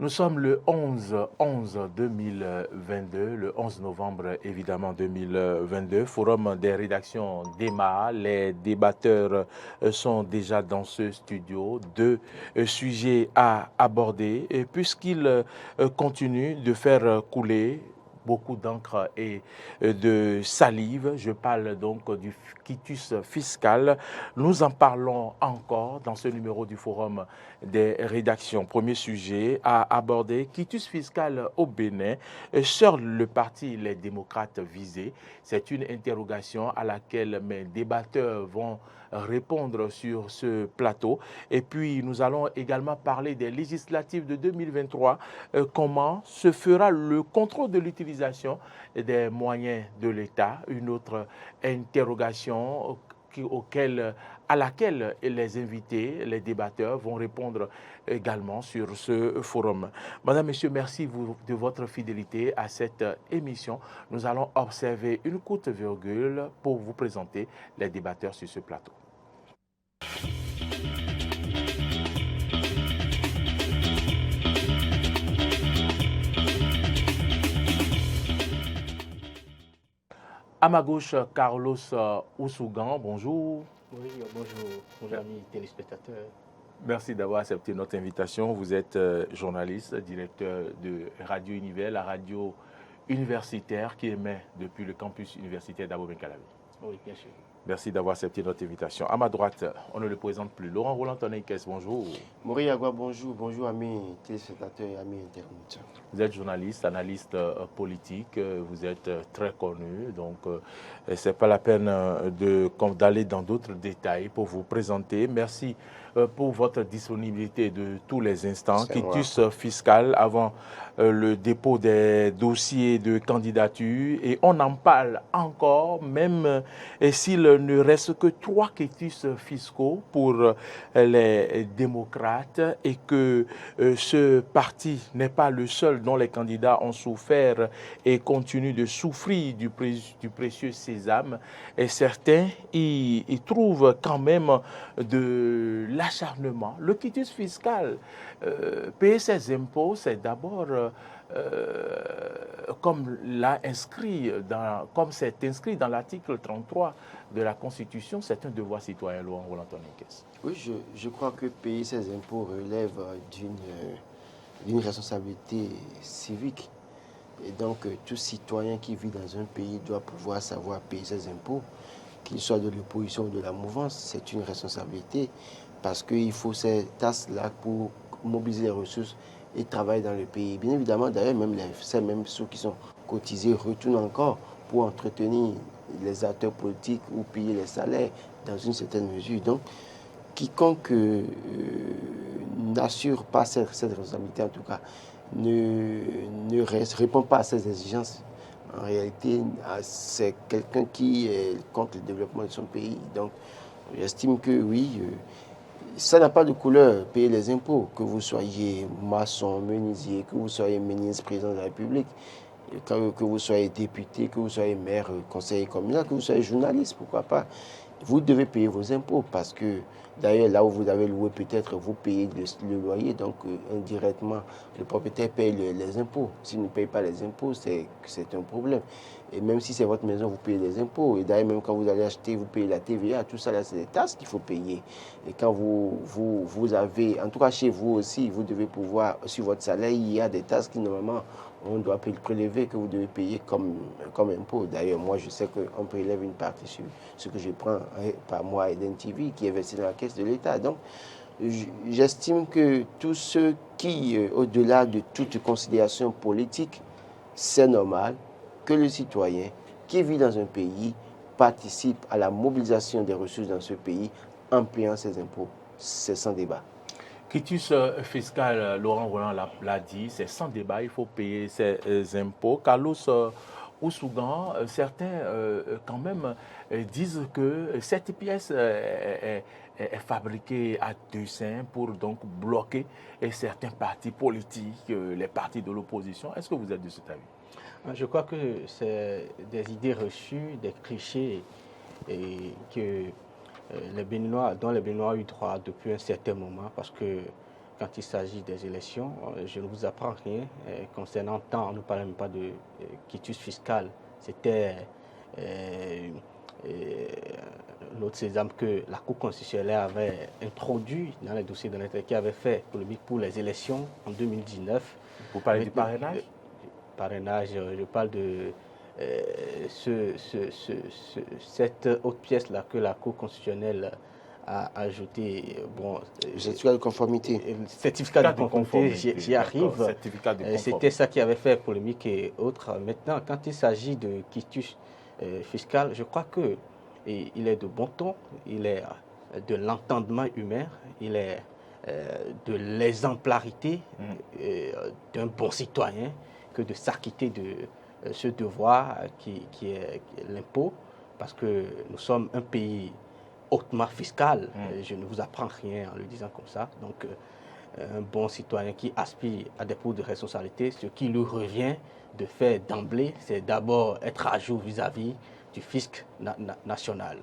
Nous sommes le 11-11-2022, le 11 novembre évidemment 2022. Forum des rédactions démarre. Les débatteurs sont déjà dans ce studio. Deux sujets à aborder puisqu'ils continuent de faire couler beaucoup d'encre et de salive. Je parle donc du quitus fiscal. Nous en parlons encore dans ce numéro du Forum des rédactions. Premier sujet à aborder, quitus fiscal au Bénin. Seul le parti Les Démocrates visé. C'est une interrogation à laquelle mes débatteurs vont répondre sur ce plateau. Et puis, nous allons également parler des législatives de 2023. Comment se fera le contrôle de l'utilisation des moyens de l'État? Une autre interrogation à laquelle les invités, les débatteurs vont répondre également sur ce forum. Madame, Messieurs, merci de votre fidélité à cette émission. Nous allons observer une courte virgule pour vous présenter les débatteurs sur ce plateau. À ma gauche, Carlos Oussougan, bonjour. Oui, bonjour amis téléspectateurs. Merci d'avoir accepté notre invitation. Vous êtes journaliste, directeur de Radio Univers, la radio universitaire qui émet depuis le campus universitaire d'Abo-Benkalavi. Oui, bien sûr. Merci d'avoir accepté notre invitation. À ma droite, on ne le présente plus. Laurent Roland Tonekes, bonjour. Maurice Agua, bonjour. Bonjour amis téléspectateurs et amis internautes. Vous êtes journaliste, analyste politique, vous êtes très connu, donc ce n'est pas la peine d'aller dans d'autres détails pour vous présenter. Merci pour votre disponibilité de tous les instants. Quitus fiscal avant le dépôt des dossiers de candidature et on en parle encore, même s'il ne reste que 3 quitus fiscaux pour les démocrates et que ce parti n'est pas le seul dont les candidats ont souffert et continuent de souffrir du précieux sésame. Et certains y trouvent quand même de l'acharnement. Le quitus fiscal, payer ses impôts, c'est d'abord, comme c'est inscrit dans l'article 33 de la Constitution, c'est un devoir citoyen, Laurent Roland Tonekes. Oui, je crois que payer ses impôts relève d'une responsabilité civique. Et donc, tout citoyen qui vit dans un pays doit pouvoir savoir payer ses impôts, qu'il soit de l'opposition ou de la mouvance. C'est une responsabilité parce qu'il faut ces tasses-là pour mobiliser les ressources et travailler dans le pays. Bien évidemment, d'ailleurs, ces mêmes sous qui sont cotisés retournent encore pour entretenir les acteurs politiques ou payer les salaires dans une certaine mesure. Donc, quiconque n'assure pas cette responsabilité, en tout cas, ne répond pas à ces exigences. En réalité, c'est quelqu'un qui est contre le développement de son pays. Donc, j'estime que oui, ça n'a pas de couleur, payer les impôts, que vous soyez maçon, menuisier, que vous soyez ministre, président de la République, que vous soyez député, que vous soyez maire, conseiller communal, que vous soyez journaliste, pourquoi pas. Vous devez payer vos impôts parce que, d'ailleurs, là où vous avez loué, peut-être vous payez le loyer, donc indirectement, le propriétaire paye les impôts. S'il ne paye pas les impôts, c'est un problème. Et même si c'est votre maison, vous payez les impôts. Et d'ailleurs, même quand vous allez acheter, vous payez la TVA. Tout ça, là, c'est des taxes qu'il faut payer. Et quand vous avez, en tout cas chez vous aussi, vous devez pouvoir, sur votre salaire, il y a des taxes qui, normalement, on doit prélever, que vous devez payer comme impôt. D'ailleurs, moi, je sais qu'on prélève une partie sur ce que je prends par mois à Eden TV, qui est versé dans la caisse de l'État. Donc, j'estime que tous ceux qui, au-delà de toute considération politique, c'est normal que le citoyen qui vit dans un pays participe à la mobilisation des ressources dans ce pays en payant ses impôts. C'est sans débat. Quitus fiscal, Laurent Roland l'a dit, c'est sans débat, il faut payer ses impôts. Carlos Oussougan, certains quand même disent que cette pièce est fabriquée à dessein pour donc bloquer certains partis politiques, les partis de l'opposition. Est-ce que vous êtes de cet avis? Je crois que c'est des idées reçues, des clichés et que dont les Béninois ont eu droit depuis un certain moment, parce que quand il s'agit des élections, je ne vous apprends rien concernant tant, on ne parle même pas de quitus fiscal. C'était l'autre exemple que la Cour constitutionnelle avait introduit dans les dossiers de l'État, qui avait fait polémique pour les élections en 2019. Vous parlez du parrainage? Parrainage, je parle de cette autre pièce-là que la Cour constitutionnelle a ajouté. Bon, certificat de conformité. Certificat de conformité, j'y arrive. C'était ça qui avait fait polémique et autres. Maintenant, quand il s'agit de quitus fiscal, je crois que il est de bon ton, il est de l'entendement humain, il est de l'exemplarité d'un bon citoyen que de s'acquitter de ce devoir qui est l'impôt, parce que nous sommes un pays hautement fiscal. Je ne vous apprends rien en le disant comme ça. Donc, un bon citoyen qui aspire à des postes de responsabilité, ce qui lui revient de faire d'emblée, c'est d'abord être à jour vis-à-vis du fisc national.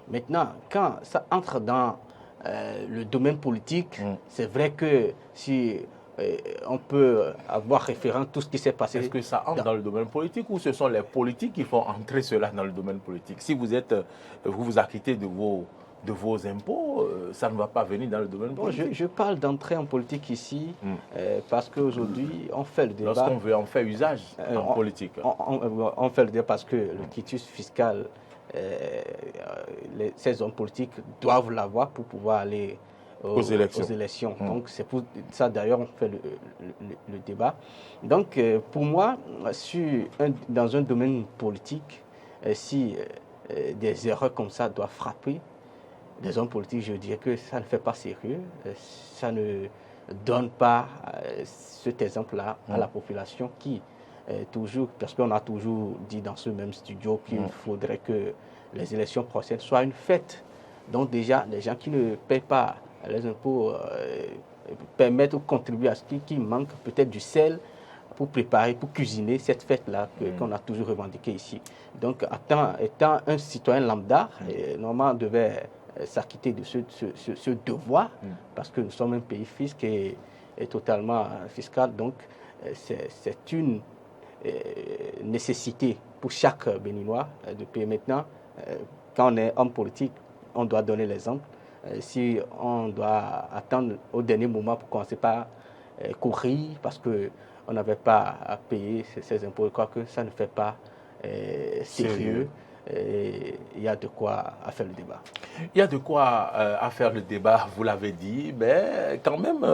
Maintenant, quand ça entre dans le domaine politique, c'est vrai que si on peut avoir référent tout ce qui s'est passé. Est-ce que ça entre dans le domaine politique ou ce sont les politiques qui font entrer cela dans le domaine politique? Si vous vous acquittez de vos impôts, ça ne va pas venir dans le domaine politique. Je parle d'entrer en politique ici parce qu'aujourd'hui, on fait le débat. Lorsqu'on veut en faire usage en politique. On fait le débat parce que le quitus fiscal, ces hommes politiques doivent l'avoir pour pouvoir aller aux élections. Donc, c'est pour ça, d'ailleurs, on fait le débat. Donc, pour moi, dans un domaine politique, si des erreurs comme ça doivent frapper des hommes politiques, je dirais que ça ne fait pas sérieux. Ça ne donne pas cet exemple-là à la population qui, toujours, parce qu'on a toujours dit dans ce même studio qu'il faudrait que les élections prochaines soient une fête. Donc déjà, les gens qui ne payent pas les impôts permettent ou contribuent à ce qu'il manque peut-être du sel pour préparer, pour cuisiner cette fête-là qu'on a toujours revendiquée ici. Donc, étant un citoyen lambda, normalement, on devait s'acquitter de ce devoir, parce que nous sommes un pays fisc et totalement fiscal. Donc, c'est une nécessité pour chaque Béninois de payer. Maintenant, quand on est homme politique, on doit donner l'exemple. Si on doit attendre au dernier moment pour commencer par courir parce qu'on n'avait pas à payer ces impôts, je crois que ça ne fait pas sérieux. Il y a de quoi à faire le débat. Il y a de quoi à faire le débat, vous l'avez dit, mais quand même,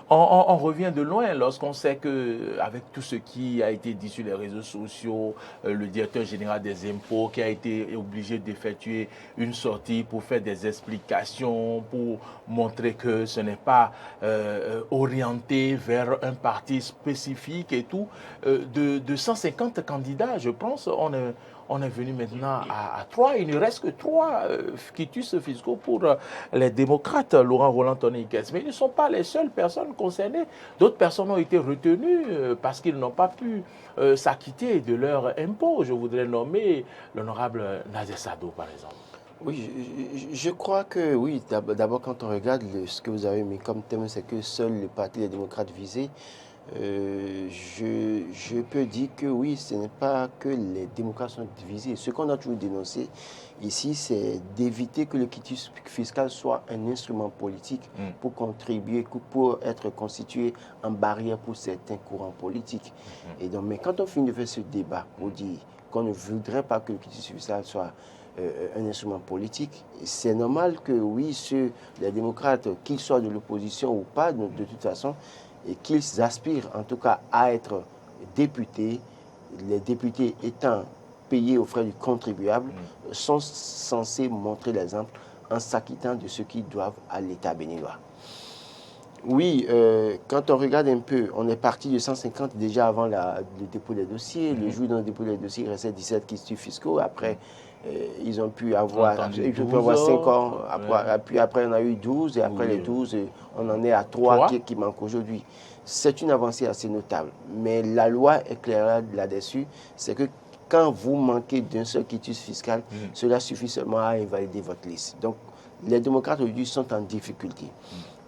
on revient de loin lorsqu'on sait qu'avec tout ce qui a été dit sur les réseaux sociaux, le directeur général des impôts qui a été obligé d'effectuer une sortie pour faire des explications, pour montrer que ce n'est pas orienté vers un parti spécifique et tout, de 150 candidats, je pense, on est venu maintenant à 3. Il ne reste que 3 quitus fiscaux pour les démocrates, Laurent Roland, Tony Kess. Mais ils ne sont pas les seules personnes concernées. D'autres personnes ont été retenues parce qu'ils n'ont pas pu s'acquitter de leurs impôts. Je voudrais nommer l'honorable Nazer Sado, par exemple. Oui, je crois que oui. D'abord, quand on regarde ce que vous avez mis comme thème, c'est que seul le Parti des démocrates visé. Je peux dire que oui, ce n'est pas que les démocrates sont divisés. Ce qu'on a toujours dénoncé ici, c'est d'éviter que le quitus fiscal soit un instrument politique pour contribuer, pour être constitué en barrière pour certains courants politiques. Et donc, mais quand on finit de faire ce débat pour dire qu'on ne voudrait pas que le quitus fiscal soit un instrument politique, c'est normal que oui, les démocrates, qu'ils soient de l'opposition ou pas, de toute façon, et qu'ils aspirent en tout cas à être députés, les députés étant payés aux frais du contribuable, sont censés montrer l'exemple en s'acquittant de ce qu'ils doivent à l'État béninois. Oui, quand on regarde un peu, on est parti de 150 déjà avant le dépôt des dossiers. Le jour d'un dépôt des dossiers, il restait 17 quitus fiscaux. Après, ils ont pu avoir 5 ans. Puis après, on a eu 12. Et après les 12, on en est à 3 qui manquent aujourd'hui. C'est une avancée assez notable. Mais la loi est claire là-dessus. C'est que quand vous manquez d'un seul quitus fiscal, cela suffit seulement à invalider votre liste. Donc, les démocrates aujourd'hui sont en difficulté.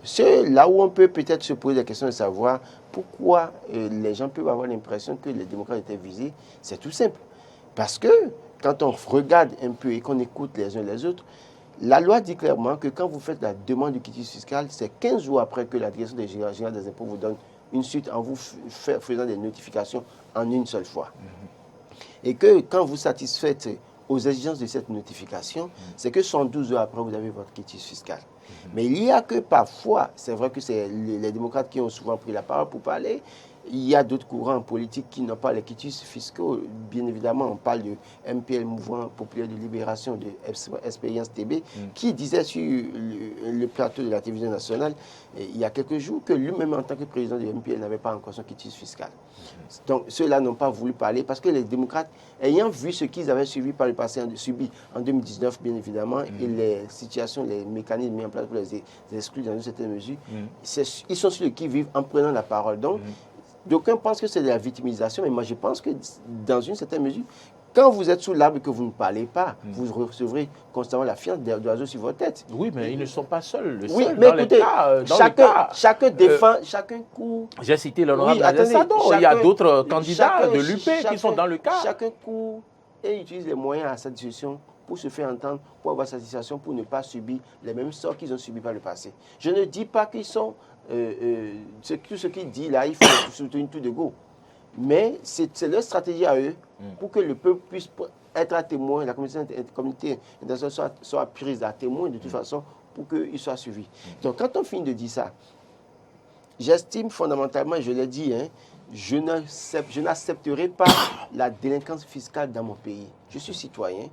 C'est là où on peut peut-être se poser la question de savoir pourquoi les gens peuvent avoir l'impression que les démocrates étaient visés. C'est tout simple. Parce que quand on regarde un peu et qu'on écoute les uns les autres, la loi dit clairement que quand vous faites la demande de quitus fiscal, c'est 15 jours après que la direction générale des impôts vous donne une suite en vous faisant des notifications en une seule fois. Et que quand vous satisfaites aux exigences de cette notification, c'est que 112 heures après, vous avez votre quitus fiscal. Mais il y a que parfois, c'est vrai que c'est les démocrates qui ont souvent pris la parole pour parler, il y a d'autres courants politiques qui n'ont pas les quitus fiscaux. Bien évidemment, on parle de MPL, Mouvement Populaire de Libération, de Expérience TB, qui disait sur le plateau de la télévision nationale, il y a quelques jours, que lui-même, en tant que président de MPL, n'avait pas encore son quitus fiscal. Donc, ceux-là n'ont pas voulu parler parce que les démocrates, ayant vu ce qu'ils avaient subi par le passé, subi en 2019, bien évidemment, et les situations, les mécanismes mis en place pour les exclure dans une certaine mesure, ils sont ceux qui vivent en prenant la parole. Donc, d'aucuns pensent que c'est de la victimisation, mais moi je pense que dans une certaine mesure, quand vous êtes sous l'arbre et que vous ne parlez pas, vous recevrez constamment la fiente d'oiseaux sur votre tête. Oui, mais ils ne sont pas seuls. Oui, mais écoutez, chacun défend, chacun court. J'ai cité l'honorable Sado. Il y a d'autres candidats de l'UP qui sont dans le cas. Chacun court et utilise les moyens à sa disposition pour se faire entendre, pour avoir satisfaction, pour ne pas subir les mêmes sorts qu'ils ont subis par le passé. Je ne dis pas qu'ils sont... tout ce qu'il dit là, il faut soutenir tout de go. Mais c'est leur stratégie à eux pour que le peuple puisse être à témoin, la communauté internationale soit prise à témoin de toute façon pour qu'il soit suivi. Donc quand on finit de dire ça, j'estime fondamentalement, je l'ai dit, je n'accepterai pas la délinquance fiscale dans mon pays. Je suis citoyen.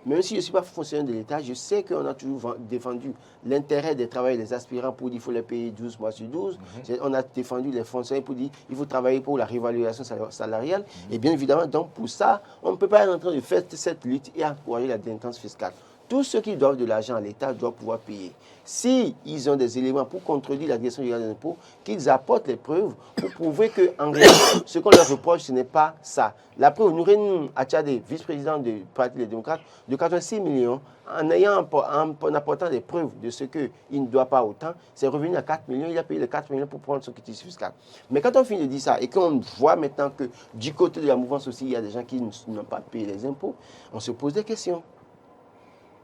Même si je ne suis pas fonctionnaire de l'État, je sais qu'on a toujours défendu l'intérêt des travailleurs et des aspirants pour dire qu'il faut les payer 12 mois sur 12. On a défendu les fonctionnaires pour dire qu'il faut travailler pour la réévaluation salariale. Et bien évidemment, donc pour ça, on ne peut pas être en train de faire cette lutte et encourager la délinquance fiscale. Tous ceux qui doivent de l'argent à l'État doivent pouvoir payer. S'ils ont des éléments pour contredire la direction générale des impôts, qu'ils apportent les preuves pour prouver qu'en réalité, ce qu'on leur reproche, ce n'est pas ça. La preuve, Noureddine Achadé, vice-président du Parti des démocrates, de 86 millions, en apportant des preuves de ce qu'il ne doit pas autant, c'est revenu à 4 millions, il a payé les 4 millions pour prendre son quitus fiscal. Mais quand on finit de dire ça et qu'on voit maintenant que du côté de la mouvance aussi, il y a des gens qui n'ont pas payé les impôts, on se pose des questions.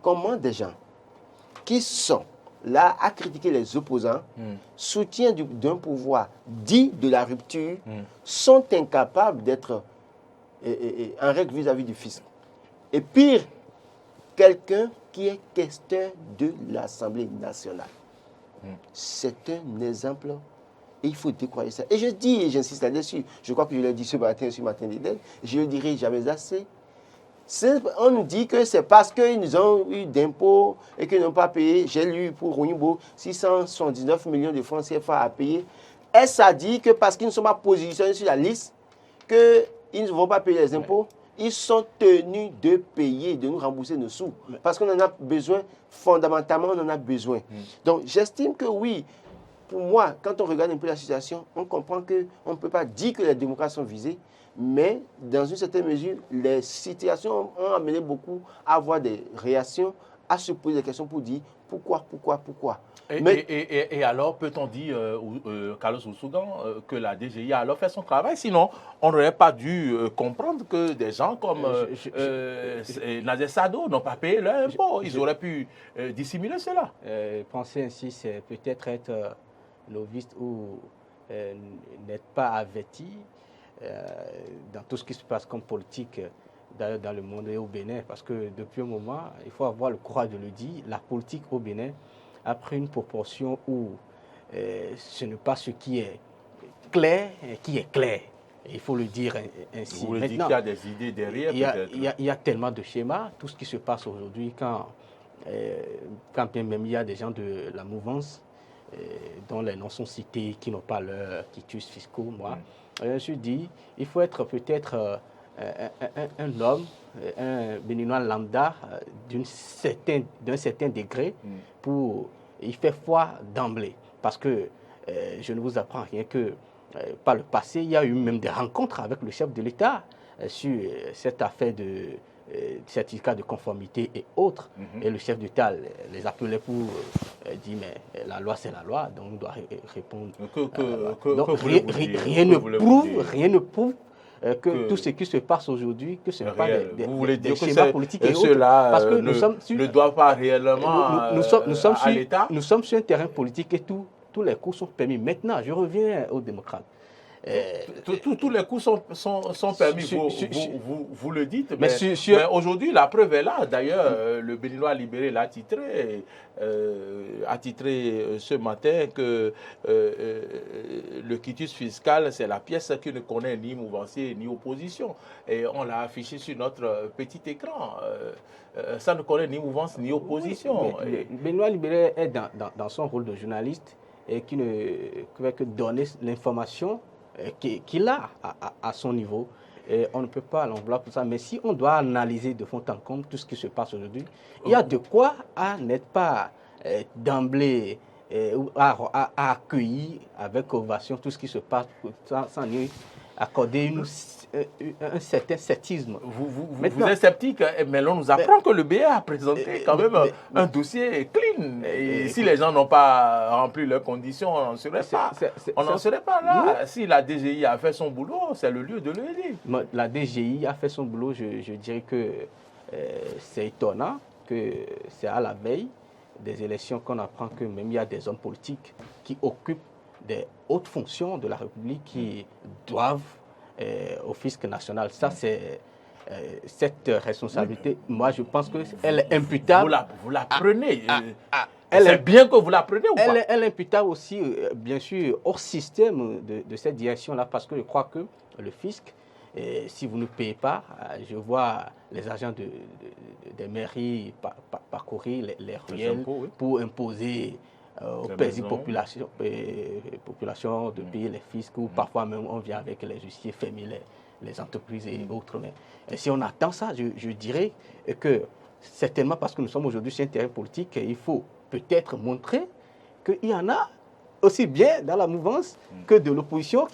Comment des gens qui sont là à critiquer les opposants, soutiens d'un pouvoir dit de la rupture, sont incapables d'être en règle vis-à-vis du fisc. Et pire, quelqu'un qui est questeur de l'Assemblée nationale. C'est un exemple et il faut décroyer ça. Et je dis, et j'insiste là-dessus, je crois que je l'ai dit ce matin sur Matin d'Éden, je le dirai jamais assez. On nous dit que c'est parce qu'ils ont eu d'impôts et qu'ils n'ont pas payé. J'ai lu pour Rouimbo 679 millions de francs CFA à payer. Est-ce à dire que parce qu'ils ne sont pas positionnés sur la liste, qu'ils ne vont pas payer les impôts? Ils sont tenus de payer, de nous rembourser nos sous. Parce qu'on en a besoin, fondamentalement, on en a besoin. Donc j'estime que oui, pour moi, quand on regarde un peu la situation, on comprend qu'on ne peut pas dire que les démocrates sont visés. Mais dans une certaine mesure, les situations ont amené beaucoup à avoir des réactions, à se poser des questions pour dire pourquoi. Et alors, peut-on dire, Carlos Ousougan, que la DGI a alors fait son travail? Sinon, on n'aurait pas dû comprendre que des gens comme Nazer Sado n'ont pas payé leur impôt. Ils auraient pu dissimuler cela. Penser ainsi, c'est peut-être être noviste ou n'être pas averti dans tout ce qui se passe comme politique dans le monde et au Bénin, parce que depuis un moment, il faut avoir le courage de le dire, la politique au Bénin a pris une proportion où ce n'est pas ce qui est clair qui est clair. Il faut le dire ainsi. Vous voulez dire qu'il y a des idées derrière peut-être? Il y a tellement de schémas, tout ce qui se passe aujourd'hui, quand bien même il y a des gens de la mouvance dont les noms sont cités, qui n'ont pas leur quitus fiscaux, moi. Je me suis dit, il faut être peut-être un homme, un béninois lambda d'un certain degré pour y faire foi d'emblée. Parce que je ne vous apprends rien que par le passé, il y a eu même des rencontres avec le chef de l'État sur cette affaire de certificat de conformité et autres. Et le chef d'État les appelait pour dit, mais la loi, c'est la loi, donc on doit répondre. Rien ne prouve que tout ce qui se passe aujourd'hui, que ce n'est pas des schémas politiques et autres. Ceux-là parce que ne doivent pas réellement nous sommes à l'État. Nous sommes sur un terrain politique et tous les coups sont permis. Maintenant, je reviens aux démocrates. Tous les coups sont permis, vous le dites, mais aujourd'hui la preuve est là. D'ailleurs, le Béninois libéré l'a titré ce matin que le quitus fiscal, c'est la pièce qui ne connaît ni mouvancier ni opposition. Et on l'a affiché sur notre petit écran. Ça ne connaît ni mouvance ni opposition. Oui, Béninois libéré est dans son rôle de journaliste et qui ne peut que donner l'information qu'il a à son niveau. Et on ne peut pas l'envelopper pour ça. Mais si on doit analyser de fond en comble tout ce qui se passe aujourd'hui, il y a de quoi à n'être pas d'emblée à accueillir avec ovation tout ce qui se passe sans lui accorder un certain sceptisme. Vous êtes sceptique, mais l'on nous apprend que le BA a présenté quand même un dossier clean. Et si les gens n'ont pas rempli leurs conditions, on n'en serait pas. On n'en serait pas là. Oui. Si la DGI a fait son boulot, c'est le lieu de le dire. La DGI a fait son boulot, je dirais que c'est étonnant que c'est à la veille des élections qu'on apprend que même il y a des hommes politiques qui occupent des hautes fonctions de la République qui doivent au fisc national. Ça, c'est cette responsabilité. Moi, je pense qu'elle est imputable. Vous la prenez. C'est bien que vous la preniez ou pas? Elle est imputable aussi, bien sûr, hors système de cette direction-là, parce que je crois que le fisc, si vous ne payez pas, je vois les agents des mairies parcourir les ruelles pour imposer aux paisibles populations de payer les fiscs, ou parfois même on vient avec les huissiers fermer les entreprises et autres. Mais si on attend ça, je dirais que certainement parce que nous sommes aujourd'hui sur un terrain politique, il faut peut-être montrer qu'il y en a aussi bien dans la mouvance que de l'opposition.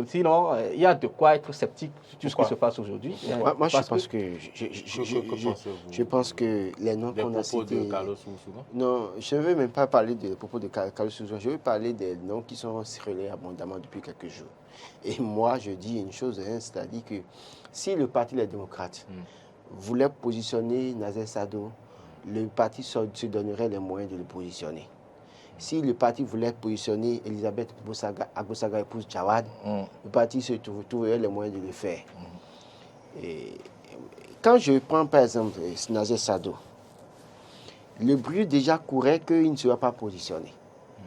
Sinon, il y a de quoi être sceptique sur tout ce qui se passe aujourd'hui. Moi, je pense que les noms qu'on a cités... Non, je ne veux même pas parler des propos de Carlos Sousa. Je veux parler des noms qui sont relayés abondamment depuis quelques jours. Et moi, je dis une chose, c'est-à-dire que si le Parti des démocrates voulait positionner Nazer Sado, le parti se donnerait les moyens de le positionner. Si le parti voulait positionner Elisabeth Agbosaga, épouse Jawad, le parti se trouverait les moyens de le faire. Et quand je prends par exemple Nazer Sado, le bruit déjà courait qu'il ne serait pas positionné.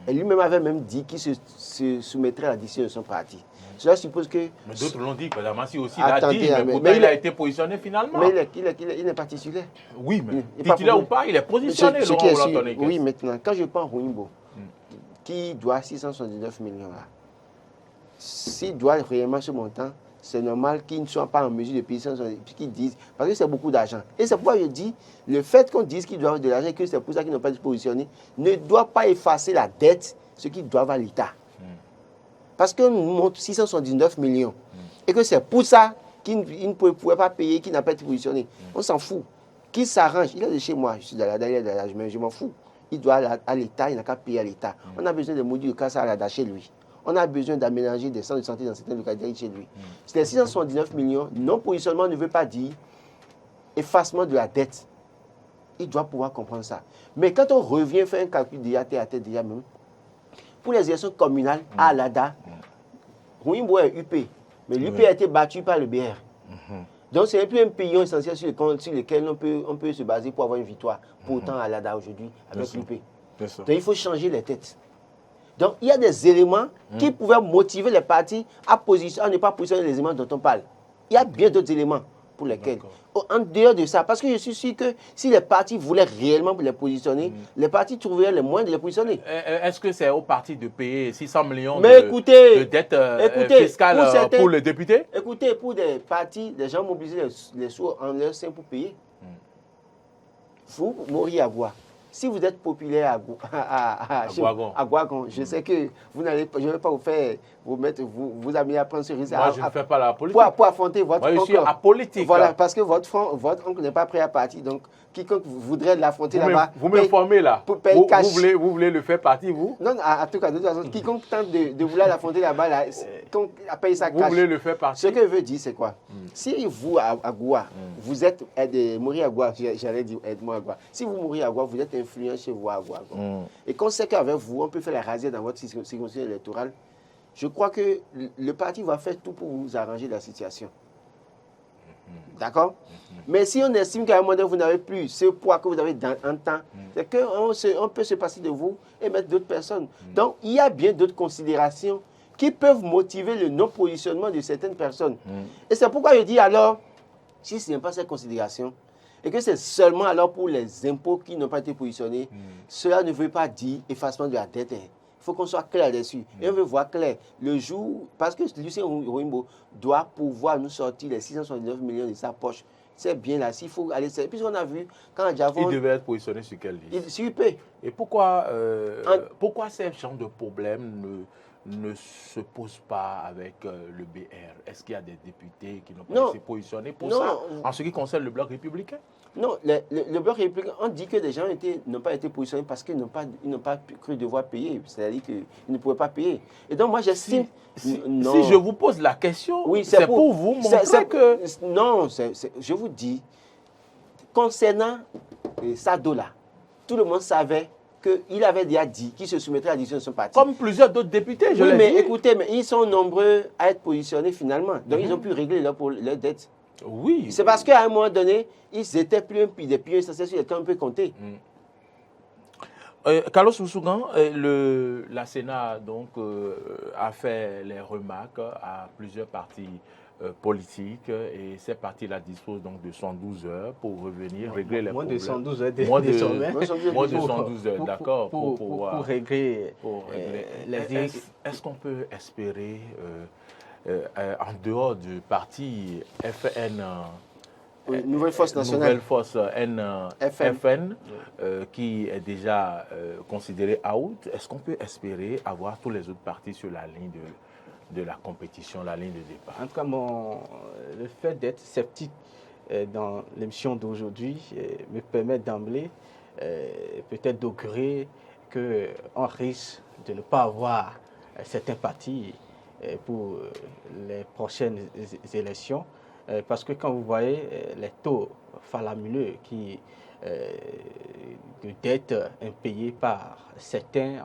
Et lui-même avait même dit qu'il se soumettrait à la décision de son parti. Cela suppose que... Mais d'autres l'ont dit, Damassi aussi l'a dit, mais il a été positionné finalement. Mais il n'est pas titulaire. Oui, mais titulaire ou pas, il est positionné. Oui, maintenant, quand je prends Rouimbo, qui doit 679 millions là, s'il doit réellement ce montant, c'est normal qu'ils ne soient pas en mesure de payer 679 millions, qu'ils disent, parce que c'est beaucoup d'argent. Et c'est pourquoi je dis, le fait qu'on dise qu'ils doivent de l'argent et que c'est pour ça qu'ils n'ont pas été positionnés, ne doit pas effacer la dette, ce qu'ils doivent à l'État. Parce que nous montrons 679 millions et que c'est pour ça qu'ils ne pouvaient pas payer, qu'ils n'ont pas été positionnés. On s'en fout. Qu'ils s'arrangent. Il est de chez moi, je suis derrière, mais je m'en fous. Il doit aller à l'État, il n'a qu'à payer à l'État. On a besoin de modules de Casa Alada chez lui. On a besoin d'aménager des centres de santé dans certaines localités chez lui. Les 679 millions, non-positionnement ne veut pas dire effacement de la dette. Il doit pouvoir comprendre ça. Mais quand on revient faire un calcul déjà terre à terre déjà même, pour les élections communales à Alada, Rouimbo est UP, mais l'UP a été battu par le BR. Donc c'est un peu un payant essentiel sur lequel on peut se baser pour avoir une victoire. Pourtant à Alada aujourd'hui avec l'UP. Donc il faut changer les têtes. Donc il y a des éléments qui pouvaient motiver les partis à ne pas positionner les éléments dont on parle. Il y a bien d'autres éléments pour lesquels. En dehors de ça, parce que je suis sûr que si les partis voulaient réellement les positionner, les partis trouveraient les moyens de les positionner. Est-ce que c'est au parti de payer 600 millions de dettes fiscales pour les députés? Écoutez, pour des partis, les gens mobilisent les sous en leur sein pour payer. Vous, Mori Agua, si vous êtes populaire à Gouagon, je sais que je ne vais pas vous amener à prendre ce risque. Moi, je ne fais pas la politique. Pour affronter votre oncle. Moi, je suis apolitique. Voilà, parce que votre oncle n'est pas prêt à partir. Donc, quiconque voudrait l'affronter là-bas. Vous m'informez là. Vous voulez le faire partir, vous? Non, en tout cas, de toute façon, quiconque tente de vouloir l'affronter là-bas, là, paye sa cash. Vous voulez le faire partir? Ce que je veux dire, c'est quoi? Si vous, à Goua, vous êtes mourir à Goua, j'allais dire aide-moi à Goua. Si vous mourrez à Goua, vous êtes influent chez vous à Goua. Et qu'on sait qu'avec vous, on peut faire la razzia dans votre circonscription électorale, je crois que le parti va faire tout pour vous arranger la situation. D'accord? Mais si on estime qu'à un moment donné, vous n'avez plus ce poids que vous avez en temps, c'est qu'on peut se passer de vous et mettre d'autres personnes. Donc, il y a bien d'autres considérations qui peuvent motiver le non-positionnement de certaines personnes. Et c'est pourquoi je dis alors, si ce n'est pas cette considération, et que c'est seulement alors pour les impôts qui n'ont pas été positionnés, cela ne veut pas dire effacement de la dette. Il faut qu'on soit clair dessus. Et on veut voir clair. Le jour, parce que Lucien Ouimbo doit pouvoir nous sortir les 669 millions de sa poche. C'est bien là, s'il faut aller. Puisqu'on a vu, quand Diavon... Il devait être positionné sur quelle liste? Sur UP. Et pourquoi ces genres de problèmes ne se posent pas avec le BR? Est-ce qu'il y a des députés qui n'ont pas été positionnés pour ça, en ce qui concerne le bloc républicain? Non, le bloc républicain, on dit que des gens n'ont pas été positionnés parce qu'ils n'ont pas cru devoir payer. C'est-à-dire qu'ils ne pouvaient pas payer. Et donc, moi, j'estime... Si je vous pose la question, oui, c'est pour vous montrer que... Non, je vous dis, concernant Sadola, tout le monde savait qu'il avait déjà dit qu'il se soumettrait à la décision de son parti. Comme plusieurs d'autres députés, je l'ai dit. Mais écoutez, ils sont nombreux à être positionnés finalement. Donc, ils ont pu régler leur dette. Oui. C'est parce qu'à un moment donné, ils étaient plus des pions essentiels sur lesquels on peut compter. Carlos Moussougan, la Sénat donc, a fait les remarques à plusieurs partis politiques et ces partis-là disposent donc de 112 heures pour revenir régler les problèmes. Moins de 112 heures moins de 112 heures, d'accord. Pour régler les... Est-ce qu'on peut espérer, en dehors du parti FN... Nouvelle Force Nationale. Nouvelle Force FN, qui est déjà considérée out. Est-ce qu'on peut espérer avoir tous les autres partis sur la ligne de la compétition, la ligne de départ? En tout cas, le fait d'être sceptique dans l'émission d'aujourd'hui me permet d'emblée peut-être d'augurer qu'on risque de ne pas avoir certains partis pour les prochaines élections. Parce que quand vous voyez les taux faramineux de dettes impayées par certains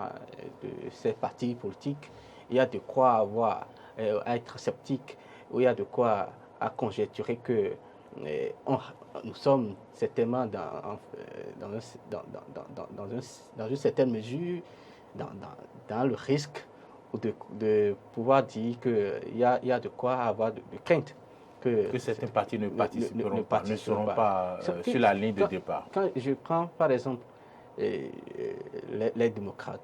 de ces partis politiques, il y a de quoi à être sceptique, ou il y a de quoi à conjecturer que nous sommes certainement dans une certaine mesure dans le risque de pouvoir dire qu'il y a de quoi avoir de crainte. Que certains partis ne seront pas sur la ligne de départ. Quand je prends par exemple les démocrates,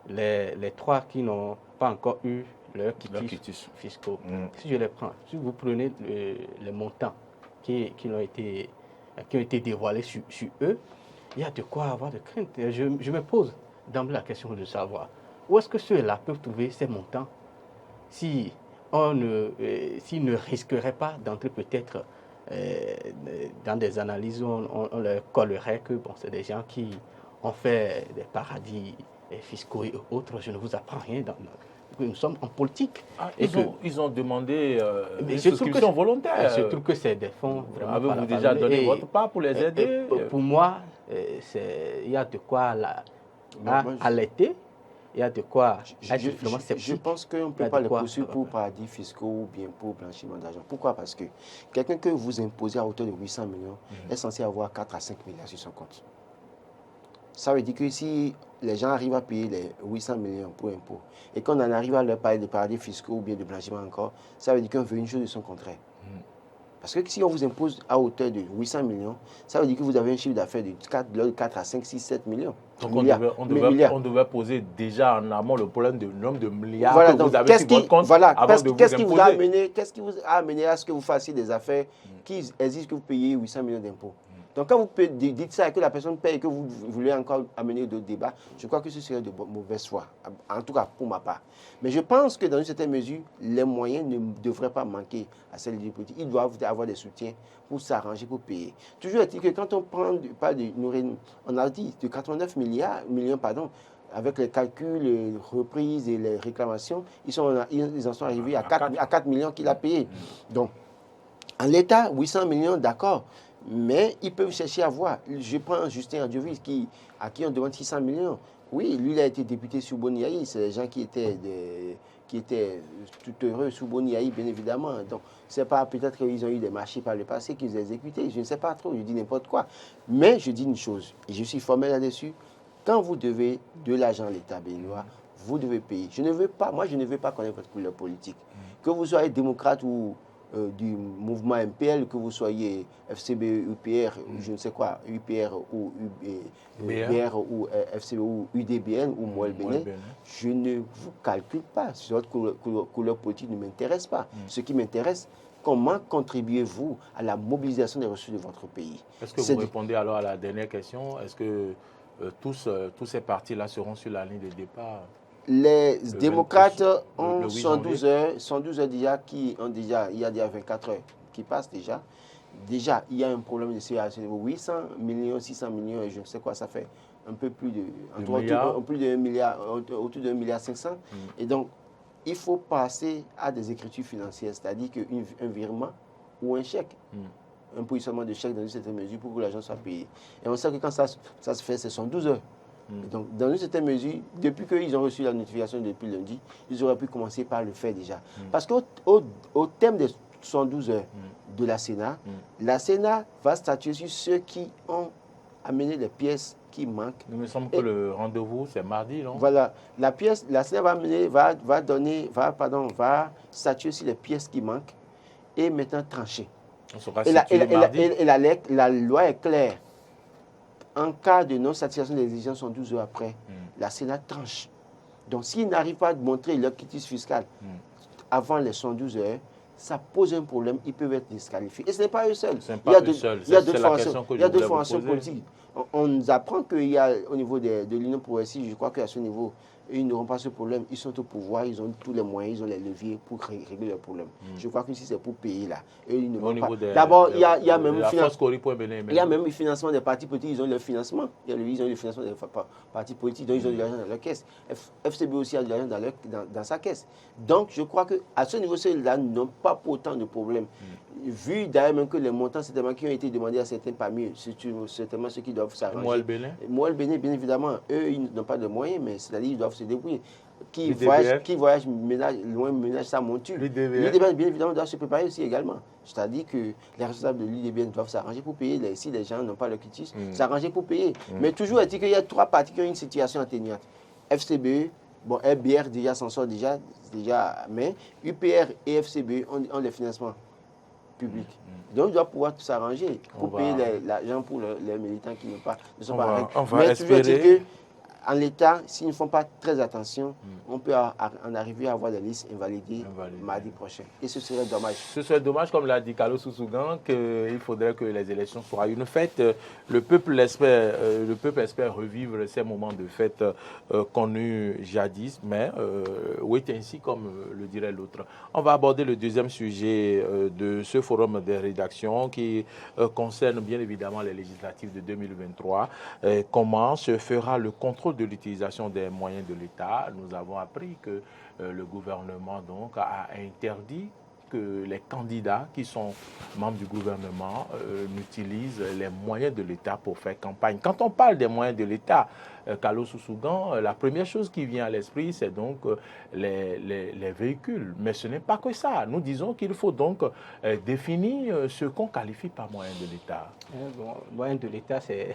les trois qui n'ont pas encore eu leur quitus fiscaux, si je les prends, si vous prenez les montants qui ont été dévoilés sur eux, il y a de quoi avoir de crainte. Je me pose d'emblée la question de savoir où est-ce que ceux-là peuvent trouver ces montants s'ils ne risquerait pas d'entrer peut-être dans des analyses où on leur collerait que c'est des gens qui ont fait des paradis fiscaux et autres. Je ne vous apprends rien. Nous sommes en politique. Ils ont demandé une souscription volontaire. Je trouve que c'est des fonds vraiment. Avez-vous déjà donné votre part pour les aider? Pour moi, il y a de quoi alerter. Il y a de quoi être vraiment sceptique. Je pense qu'on ne peut pas les poursuivre pour paradis fiscaux ou bien pour blanchiment d'argent. Pourquoi? Parce que quelqu'un que vous imposez à hauteur de 800 millions est censé avoir 4 à 5 milliards sur son compte. Ça veut dire que si les gens arrivent à payer les 800 millions pour impôts et qu'on en arrive à leur parler de paradis fiscaux ou bien de blanchiment encore, ça veut dire qu'on veut une chose de son contraire. Parce que si on vous impose à hauteur de 800 millions, ça veut dire que vous avez un chiffre d'affaires de 4 à 5, 6, 7 millions. Donc on devait poser déjà en amont le problème du nombre de milliards que vous avez sur votre compte avant de vous imposer. Qu'est-ce qui vous a amené à ce que vous fassiez des affaires qui exigent que vous payiez 800 millions d'impôts? Donc quand vous dites ça et que la personne paye et que vous voulez encore amener d'autres débats, je crois que ce serait de mauvaise foi, en tout cas pour ma part. Mais je pense que dans une certaine mesure, les moyens ne devraient pas manquer à ces leaders politiques. Ils doivent avoir des soutiens pour s'arranger, pour payer. Toujours est-il que quand on prend, on a dit de 89 millions, avec les calculs, les reprises et les réclamations, ils en sont arrivés à 4 millions qu'il a payé. Donc, en l'état, 800 millions, d'accord, mais ils peuvent chercher à voir. Je prends Justin Adjovi, à qui on demande 600 millions. Oui, lui, il a été député sous Boniaï. C'est les gens qui étaient tout heureux sous Boniaï, bien évidemment. Donc, c'est pas peut-être qu'ils ont eu des marchés par le passé qu'ils ont exécutés. Je ne sais pas trop, je dis n'importe quoi. Mais je dis une chose, et je suis formel là-dessus. Quand vous devez de l'argent à l'État béninois, vous devez payer. Je ne veux pas connaître votre couleur politique. Que vous soyez démocrate ou du mouvement MPL, que vous soyez FCB, UPR, je ne sais quoi, UPR ou UBR ou FCB ou UDBN ou Moël Bénin, je ne vous calcule pas. Votre couleur politique ne m'intéresse pas. Ce qui m'intéresse, comment contribuez-vous à la mobilisation des ressources de votre pays? Est-ce que vous répondez alors à la dernière question? Est-ce que tous ces partis-là seront sur la ligne de départ? Les démocrates ont 112 heures déjà, il y a déjà 24 heures qui passent déjà. Déjà, il y a un problème de CA, 800 millions, 600 millions, et je ne sais quoi, ça fait un peu plus de, autour de 1 milliard, autour de 1,5 milliard. Et donc, il faut passer à des écritures financières, c'est-à-dire qu'un virement ou un chèque. Un positionnement de chèque dans une certaine mesure pour que l'argent soit payé. Et on sait que quand ça se fait, c'est 112 heures. Donc, dans une certaine mesure, depuis qu'ils ont reçu la notification depuis lundi, ils auraient pu commencer par le faire déjà. Parce qu'au thème des 112 heures de la Sénat, la Sénat va statuer sur ceux qui ont amené les pièces qui manquent. Il me semble que le rendez-vous, c'est mardi, non? Voilà. La Sénat va statuer sur les pièces qui manquent et maintenant trancher. La loi est claire. En cas de non-satisfaction des exigences, 12 heures après, la Sénat tranche. Donc, s'ils n'arrivent pas à montrer leur quitus fiscal avant les 112 heures, ça pose un problème, ils peuvent être disqualifiés. Et ce n'est pas eux seuls. Il y a d'autres formations politiques. On nous apprend qu'il y a au niveau de l'Union progressive, je crois qu'à ce niveau, ils n'auront pas ce problème. Ils sont au pouvoir, ils ont tous les moyens, ils ont les leviers pour régler leurs problèmes. Je crois que si c'est pour payer là, ils ne vont pas. D'abord, il y a même le financement des partis politiques, ils ont leur financement. Ils ont le financement des partis politiques, donc ils ont de l'argent dans leur caisse. FCB aussi a de l'argent dans sa caisse. Donc, je crois qu'à ce niveau, ceux-là n'ont pas pour autant de problèmes. Vu d'ailleurs même que les montants certainement qui ont été demandés à certains parmi eux, c'est certainement ceux qui doivent s'arranger. Moël Bénin, bien évidemment, eux, ils n'ont pas de moyens, mais c'est-à-dire ils doivent se débrouiller. Qui voyage ménage sa monture. L'UDBN, bien évidemment, doit se préparer aussi également. C'est-à-dire que les responsables de l'UDBN doivent s'arranger pour payer. Si les gens n'ont pas le quitus, s'arranger pour payer. Mais toujours est-il qu'il y a 3 partis qui ont une situation atténuante. FCBE, bon, RBR déjà s'en sort déjà, mais UPR et FCBE ont les financements publics. Donc, ils doivent pouvoir s'arranger pour payer l'argent pour les militants qui ne sont pas en règle. Mais toujours est-il qu'en l'État, s'ils ne font pas très attention, on peut en arriver à avoir des listes invalidées mardi prochain. Et ce serait dommage. Ce serait dommage, comme l'a dit Carlos Sousougan, qu'il faudrait que les élections soient une fête. Le peuple espère revivre ces moments de fête connus jadis, mais oui, ainsi comme le dirait l'autre. On va aborder le deuxième sujet de ce forum des rédactions qui concerne bien évidemment les législatives de 2023. Comment se fera le contrôle de l'utilisation des moyens de l'État? Nous avons appris que le gouvernement donc a interdit que les candidats qui sont membres du gouvernement n'utilisent les moyens de l'État pour faire campagne. Quand on parle des moyens de l'État, Carlos Sousougan, la première chose qui vient à l'esprit, c'est donc les véhicules. Mais ce n'est pas que ça. Nous disons qu'il faut donc définir ce qu'on qualifie par moyens de l'État. Moyens de l'État, c'est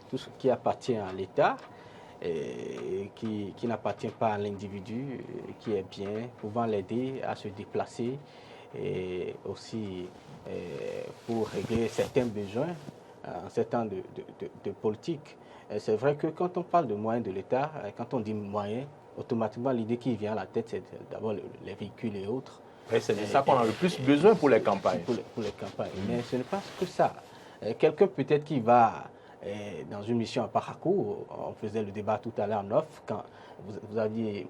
tout ce qui appartient à l'État. Qui n'appartient pas à l'individu, qui est bien, pouvant l'aider à se déplacer et aussi pour régler certains besoins en ces temps de politique. C'est vrai que quand on parle de moyens de l'État, quand on dit moyens, automatiquement l'idée qui vient à la tête, c'est d'abord les véhicules et autres. Et c'est de ça qu'on a le plus besoin pour les campagnes. Pour les campagnes. Mais ce n'est pas que ça. Quelqu'un peut-être qui va dans une mission à Parakou, on faisait le débat tout à l'heure en off, quand vous aviez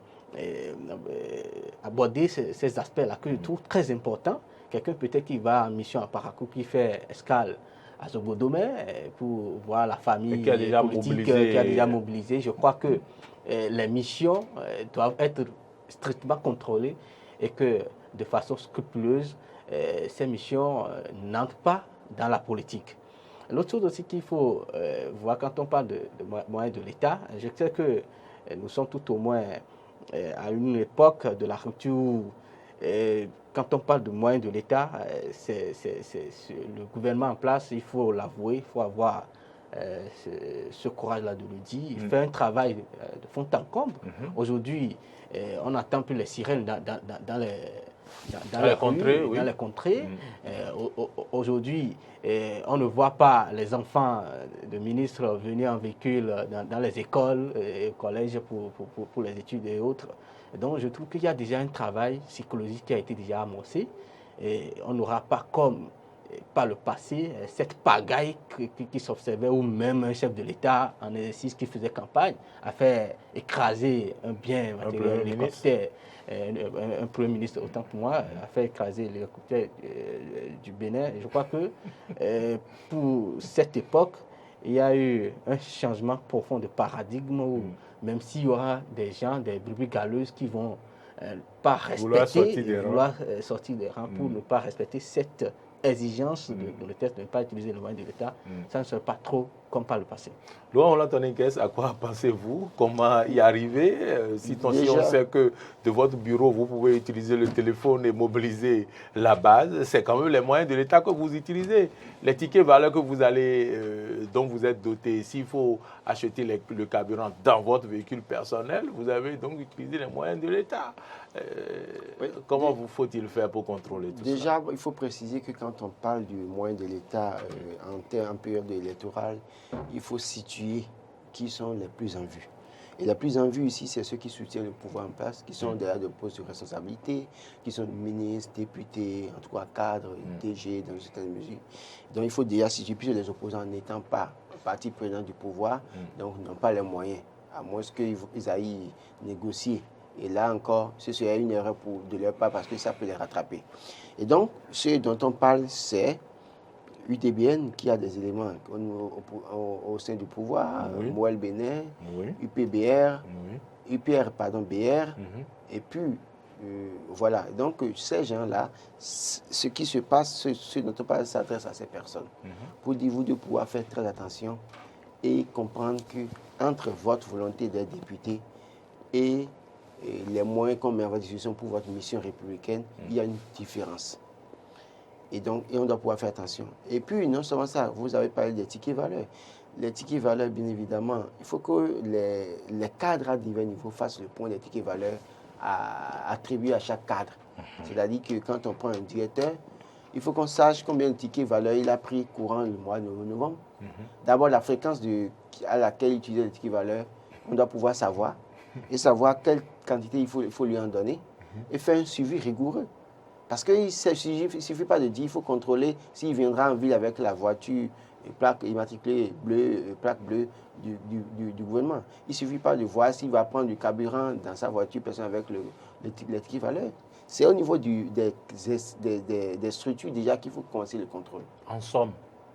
abordé ces aspects-là que je trouve très importants. Quelqu'un peut-être qui va en mission à Parakou, qui fait escale à Zobodomé pour voir la famille qui a déjà politique qui a déjà mobilisé. Je crois que les missions doivent être strictement contrôlées et que de façon scrupuleuse, ces missions n'entrent pas dans la politique. L'autre chose aussi qu'il faut voir quand on parle de moyens de l'État, je sais que nous sommes tout au moins à une époque de la rupture où, quand on parle de moyens de l'État, c'est le gouvernement en place, il faut l'avouer, il faut avoir ce courage-là de le dire. Il fait un travail de fond en comble. Aujourd'hui, on n'entend plus les sirènes dans les contrées. Oui. Dans les contrées. Aujourd'hui, on ne voit pas les enfants de ministres venir en véhicule dans les écoles et collèges pour les études et autres. Donc, je trouve qu'il y a déjà un travail psychologique qui a été déjà amorcé. Et on n'aura pas comme par le passé cette pagaille qui s'observait, ou même un chef de l'État en exercice qui faisait campagne a fait écraser un bien matériel, l'hélicoptère. Un Premier ministre, autant pour moi, a fait écraser l'hélicoptère du Bénin. Et je crois que pour cette époque, il y a eu un changement profond de paradigme où même s'il y aura des gens, des brebis galeuses qui vont pas respecter, vouloir sortir des rangs pour ne pas respecter cette exigence de l'État de ne pas utiliser le moyen de l'État, ça ne serait pas trop comme par le passé. Laurent Olatonekes, à quoi pensez-vous? Comment y arriver? Si on sait que de votre bureau, vous pouvez utiliser le téléphone et mobiliser la base, c'est quand même les moyens de l'État que vous utilisez. Les tickets valeurs que vous allez, dont vous êtes doté, s'il faut acheter le carburant dans votre véhicule personnel, vous avez donc utilisé les moyens de l'État. Comment faut-il faire pour contrôler tout ça? Déjà, il faut préciser que quand on parle du moyen de l'État en période électorale, il faut situer qui sont les plus en vue. Et les plus en vue ici, c'est ceux qui soutiennent le pouvoir en place, qui sont derrière des postes de responsabilité, qui sont ministres, députés, en tout cas cadres, DG, dans certaines mesures. Donc il faut déjà situer, puisque les opposants n'étant pas partie prenante du pouvoir, donc n'ont pas les moyens, à moins qu'ils aillent négocier. Et là encore, ce serait une erreur de leur part parce que ça peut les rattraper. Et donc, ce dont on parle, c'est UTBN qui a des éléments au sein du pouvoir, Moël Bénin, UPBR, BR, et puis voilà. Donc, ces gens-là, ce qui se passe, ce dont on parle, s'adresse à ces personnes. Pour dire, vous de pouvoir faire très attention et comprendre qu'entre votre volonté d'être député et les moyens qu'on met en discussion pour votre mission républicaine, il y a une différence. Et donc, on doit pouvoir faire attention. Et puis, non seulement ça, vous avez parlé des tickets valeurs. Les tickets valeurs, bien évidemment, il faut que les cadres à divers niveaux fassent le point des tickets valeurs attribués à chaque cadre. C'est-à-dire que quand on prend un directeur, il faut qu'on sache combien de tickets valeurs il a pris courant le mois de novembre. D'abord, la fréquence à laquelle il utilise les tickets valeurs, on doit pouvoir savoir. Et savoir quelle quantité il faut lui en donner. Et faire un suivi rigoureux. Parce qu'il ne suffit pas de dire, il faut contrôler s'il viendra en ville avec la voiture, plaque immatriculée bleue, plaque bleue du gouvernement. Il ne suffit pas de voir s'il va prendre du carburant dans sa voiture personnelle avec les tickets valeurs. C'est au niveau des structures déjà qu'il faut commencer le contrôle. En somme,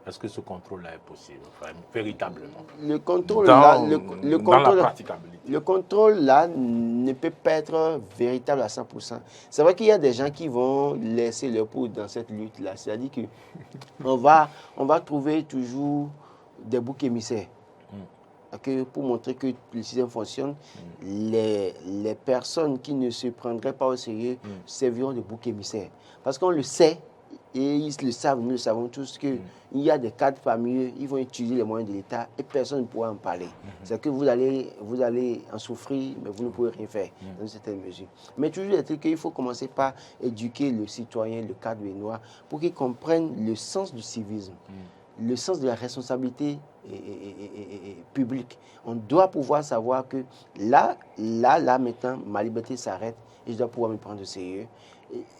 est-ce que ce contrôle-là est possible, enfin, véritablement? Le contrôle, praticabilité. Le contrôle là ne peut pas être véritable à 100%. C'est vrai qu'il y a des gens qui vont laisser leur peau dans cette lutte-là. C'est-à-dire qu'on va trouver toujours des boucs émissaires. Pour montrer que le système fonctionne, les personnes qui ne se prendraient pas au sérieux serviront de boucs émissaires. Parce qu'on le sait, et ils le savent, nous le savons tous, qu'il y a des cadres parmi eux, ils vont utiliser les moyens de l'État et personne ne pourra en parler. C'est que vous allez en souffrir, mais vous ne pouvez rien faire dans une certaine mesure. Mais toujours est-il qu'il faut commencer par éduquer le citoyen, le cadre béninois, pour qu'il comprenne le sens du civisme, le sens de la responsabilité publique. On doit pouvoir savoir que là, maintenant, ma liberté s'arrête et je dois pouvoir me prendre au sérieux.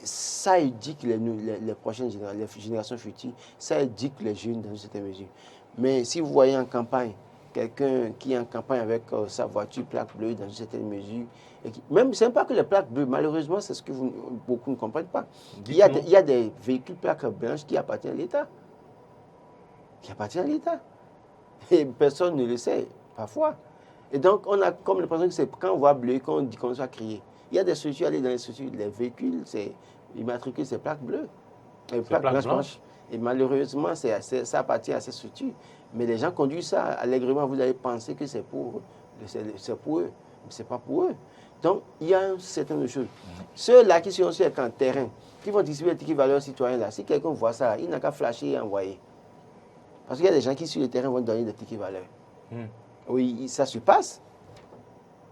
ça éduque les prochaines générations futures, ça éduque les jeunes dans une certaine mesure. Mais si vous voyez en campagne, quelqu'un qui est en campagne avec sa voiture plaque bleue dans une certaine mesure, même ce n'est pas que les plaques bleues, malheureusement, c'est ce que beaucoup ne comprennent pas. Il y a des véhicules plaques blanches qui appartiennent à l'État. Et personne ne le sait, parfois. Et donc, on a comme l'impression que c'est quand on voit bleu, qu'on dit qu'on va crier. Il y a des structures, aller dans les structures, les véhicules, c'est immatriculé, c'est plaques bleues. Plaques blanches. Et malheureusement, ça appartient à ces structures. Mais les gens conduisent ça allègrement, vous allez penser que c'est pour eux. Mais ce n'est pas pour eux. Donc, il y a un certain nombre de choses. Ceux-là qui sont sur le terrain, qui vont distribuer les tickets valeurs citoyens, là, si quelqu'un voit ça, il n'a qu'à flasher et envoyer. Parce qu'il y a des gens qui, sur le terrain, vont donner des tickets valeurs. Oui, ça se passe.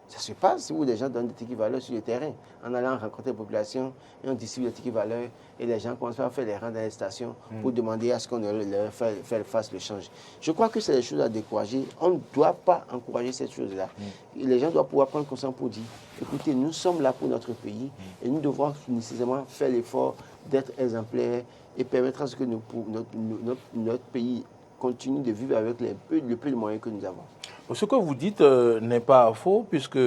Ça se passe où les gens donnent des tickets valeurs sur le terrain, en allant rencontrer la population, et on distribue les tickets valeurs, et les gens commencent à faire les rangs dans les stations pour demander à ce qu'on leur fasse le change. Je crois que c'est des choses à décourager. On ne doit pas encourager ces choses-là. Les gens doivent pouvoir prendre conscience pour dire, écoutez, nous sommes là pour notre pays, et nous devons nécessairement faire l'effort d'être exemplaires et permettre à ce que notre pays continue de vivre avec le peu de moyens que nous avons. Ce que vous dites n'est pas faux, puisque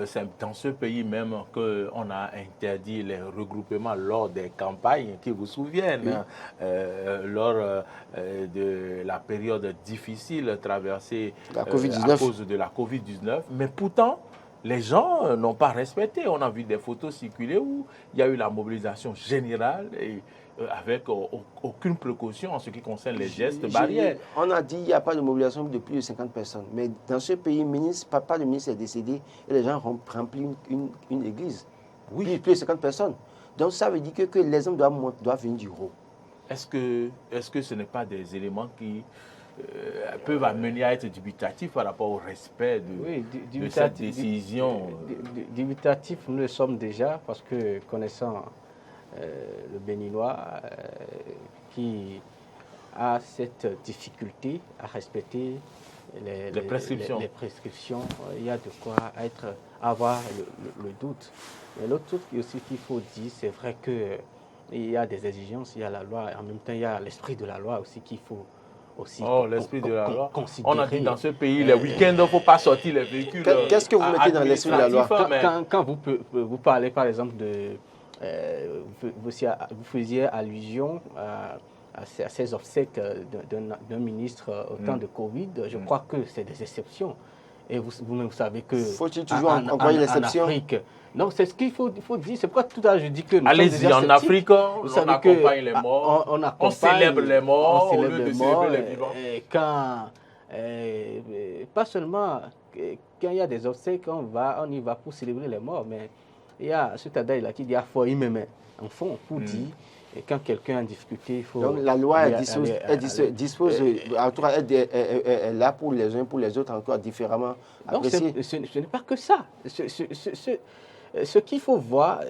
c'est dans ce pays même qu'on a interdit les regroupements lors des campagnes, qui vous souviennent, lors de la période difficile traversée à cause de la Covid-19. Mais pourtant, les gens n'ont pas respecté. On a vu des photos circuler où il y a eu la mobilisation générale et avec aucune précaution en ce qui concerne les gestes barrières. On a dit qu'il n'y a pas de mobilisation de plus de 50 personnes. Mais dans ce pays, papa le ministre est décédé et les gens remplissent une église. Oui. Plus de 50 personnes. Donc ça veut dire que les hommes doivent venir du haut. Est-ce que ce n'est pas des éléments qui peuvent amener à être dubitatifs par rapport au respect de cette décision? Dubitatifs, nous le sommes déjà parce que connaissant le Béninois qui a cette difficulté à respecter les prescriptions, il y a de quoi avoir le doute. Mais l'autre truc aussi qu'il faut dire, c'est vrai qu'il y a des exigences, il y a la loi, en même temps il y a l'esprit de la loi aussi qu'il faut aussi l'esprit de la loi. On a dit dans ce pays, les week-ends, il ne faut pas sortir les véhicules. Qu'est-ce que vous mettez dans l'esprit de la loi? Quand vous parlez par exemple de... vous faisiez allusion à ces obsèques d'un ministre au temps de Covid. Je crois que c'est des exceptions. Et vous-même, vous savez que... Faut-il toujours envoyer l'exception? Non, c'est ce qu'il faut dire. C'est pourquoi tout à l'heure je dis que... Allez-y, en Afrique, on accompagne les morts, on célèbre les morts, au lieu de célébrer les vivants. Pas seulement quand il y a des obsèques, on y va pour célébrer les morts, mais il y a ce Tadaï-là qui dit « faut y mettre en fond » pour dire et quand quelqu'un est en difficulté, il faut... Donc la loi dispose en tout cas, est là pour les uns, pour les autres encore différemment. Donc ce n'est pas que ça. Ce qu'il faut voir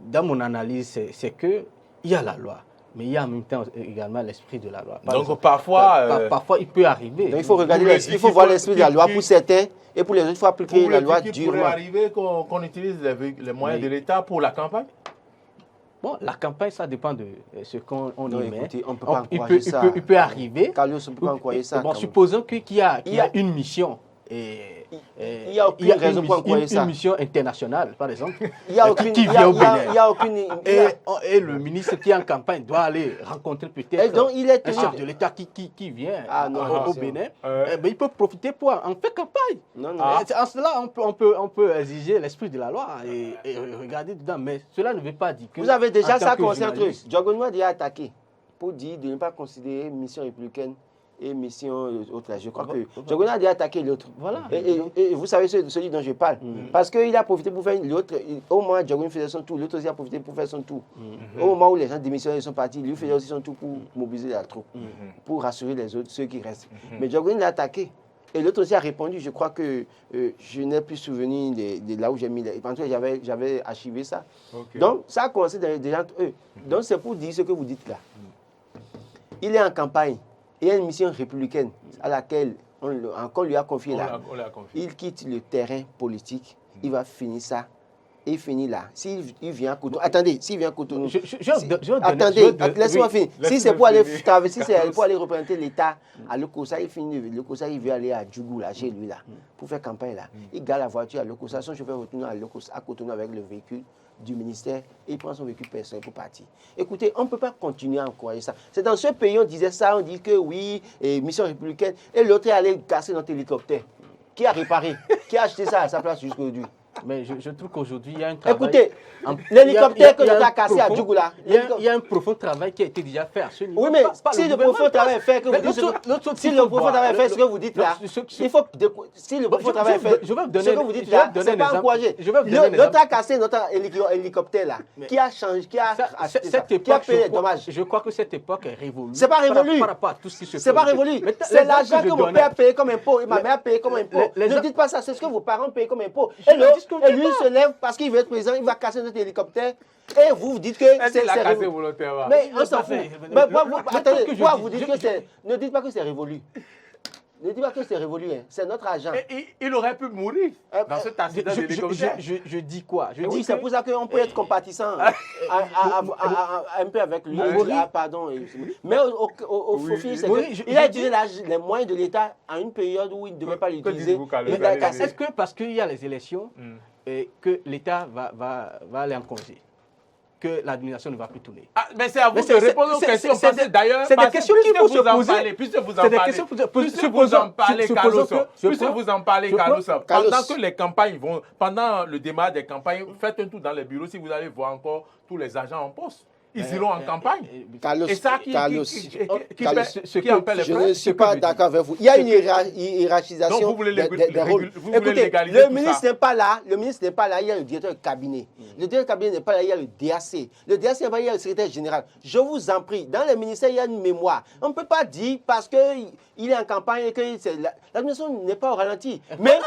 dans mon analyse, c'est qu'il y a la loi. Mais il y a en même temps également l'esprit de la loi. Donc parfois il peut arriver. Donc il faut regarder, il faut voir l'esprit de la loi pour certains et pour les autres, il faut appliquer la loi durement. Il pourrait arriver qu'on utilise les moyens de l'État pour la campagne? Bon, la campagne, ça dépend de ce qu'on y met. Écoutez, on ne peut pas encourager ça. Il peut arriver. Carlos, on ne peut pas encourager ça. Bon, supposons qu'il y a une mission. Il n'y a aucune raison pour encourager ça. Une mission internationale, par exemple, qui vient au Bénin. Et le ministre qui est en campagne doit aller rencontrer peut-être un chef de l'État qui vient au Bénin. Il peut profiter pour en faire campagne. En cela, on peut exiger l'esprit de la loi et regarder dedans. Mais cela ne veut pas dire que... Vous avez déjà ça concentré. Diogono a déjà attaqué pour dire de ne pas considérer mission républicaine et mission autre. Je crois que Diogono a déjà attaqué l'autre. Voilà. Et vous savez celui dont je parle. Parce qu'il a profité pour faire l'autre. Au moment où Diogono faisait son tour, l'autre aussi a profité pour faire son tour. Au moment où les gens démissionnaient, ils sont partis, lui faisait aussi son tour pour mobiliser la troupe, pour rassurer les autres, ceux qui restent. Mais Diogono l'a attaqué. Et l'autre aussi a répondu. Je crois que je n'ai plus souvenir de là où j'ai mis. En tout cas, j'avais archivé ça. Okay. Donc, ça a commencé déjà entre eux. Donc, c'est pour dire ce que vous dites là. Il est en campagne. Il y a une mission républicaine à laquelle on lui a confié là. Il quitte le terrain politique, il va finir ça et il finit là. S'il vient à Cotonou, attendez, s'il vient à Cotonou, attendez, laissez-moi finir. Si c'est pour aller représenter l'État à Lokossa, il finit Lokossa, il veut aller à Djougou, là, chez lui, là, pour faire campagne, là. Il gare la voiture à Lokossa, son chauffeur retourne à Cotonou avec le véhicule du ministère et il prend son véhicule personnel pour partir. Écoutez, on ne peut pas continuer à encourager ça. C'est dans ce pays, on disait ça, on dit que oui, mission républicaine, et l'autre est allé casser notre hélicoptère. Qui a réparé? Qui a acheté ça à sa place jusqu'aujourd'hui? Mais je trouve qu'aujourd'hui, il y a un travail... Écoutez, l'hélicoptère que l'État a cassé à Djougou là... Il y a un profond travail qui a été déjà fait à ce niveau. Oui, mais si le profond travail est fait, que vous dites... Si le profond travail est fait, ce que vous dites là... Il faut... Si le profond travail est fait, ce que vous dites là, c'est pas encouragé. L'État a cassé notre hélicoptère là. Qui a changé, qui a acheté ça, qui a payé les dommages. Je crois que cette époque est révolue. C'est pas révolu. Par rapport à tout ce qui se fait. C'est pas révolu. C'est l'argent que mon père a payé comme impôt et ma mère a payé comme impôt. Ne dites pas ça, c'est ce que vos parents payent comme impôt. Et lui, il se lève parce qu'il veut être président, il va casser notre hélicoptère. Et vous dites que c'est cassé volontairement. Mais on s'en fout. Attendez, pourquoi vous dites que c'est... Ne dites pas que c'est révolu. Ne dites pas que c'est révolu, hein. C'est notre argent. Il aurait pu mourir dans cet accident d'hélicoptère. Je dis quoi? Je dis dis c'est pour ça qu'on peut être compatissant un peu avec lui. Pardon. Mais au fil, il a utilisé les moyens de l'État à une période où il ne devait pas l'utiliser. Est-ce que parce qu'il y a les élections, que l'État va aller en congé? Que l'administration ne va plus tourner. Mais c'est à vous de répondre aux questions. D'ailleurs, c'est des questions qu'il faut se poser. Puisque vous en parlez, Carlos, pendant que les campagnes vont, pendant le démarrage des campagnes, faites un tour dans les bureaux si vous allez voir encore tous les agents en poste. Ils iront en campagne. Carlos, et ça qui empêche les je ne suis pas d'accord avec vous. Il y a une hiérarchisation. Donc vous voulez des rôles. Écoutez, le ministre n'est pas là. Le ministre n'est pas là. Il y a le directeur de cabinet. Le directeur de cabinet n'est pas là. Il y a le DAC. Le DAC n'est pas là. Il y a le secrétaire général. Je vous en prie, dans les ministères, il y a une mémoire. On ne peut pas dire parce qu'il est en campagne et que l'administration n'est pas au ralenti. Mais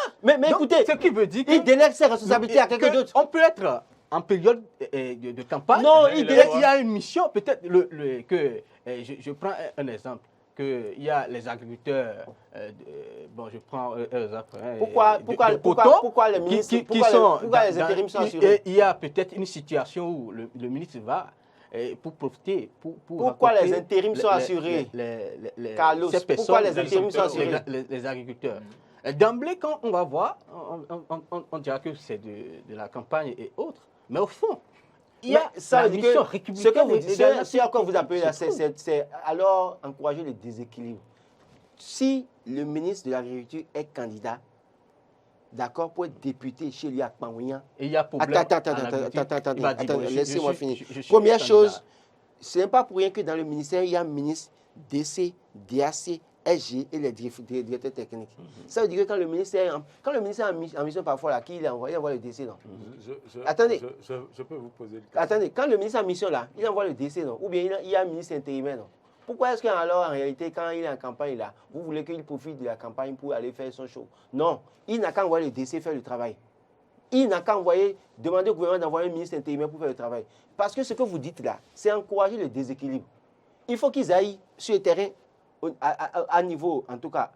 écoutez, ce qui veut dire il délègue ses responsabilités à quelqu'un d'autre. On peut être en période de campagne, non, il y a une mission, peut-être je prends un exemple, qu'il y a les agriculteurs, je prends un exemple. Pourquoi les ministres, pourquoi les intérims sont assurés? Il y a peut-être une situation où le ministre va pour profiter. Pourquoi les intérims sont assurés? Carlos, pourquoi les intérims sont assurés? Les agriculteurs. D'emblée, quand on va voir, on dira que c'est de la campagne et autres. Mais au fond, il y a la mission républicaine. Ce que vous dites, si encore vous appelez là, c'est alors encourager le déséquilibre. Si le ministre de l'Agriculture est candidat, d'accord, pour être député chez lui à Kpamouyan. Et il y a problème. Attends, laissez-moi finir. Première chose, ce n'est pas pour rien que dans le ministère, il y a un ministre DC, DAC, SG et les directeurs techniques. Ça veut dire que quand le ministre est en mission parfois, là, qui il envoie le DC, non? Attendez. Je peux vous poser une question. Attendez, quand le ministre est en mission, là, il envoie le DC, non? Ou bien il y a un ministre intérimaire, non? Pourquoi est-ce qu'alors, en réalité, quand il est en campagne, là, vous voulez qu'il profite de la campagne pour aller faire son show? Non, il n'a qu'à envoyer le DC faire le travail. Il n'a qu'à demander au gouvernement d'envoyer un ministre intérimaire pour faire le travail. Parce que ce que vous dites là, c'est encourager le déséquilibre. Il faut qu'ils aillent sur le terrain à niveau, en tout cas,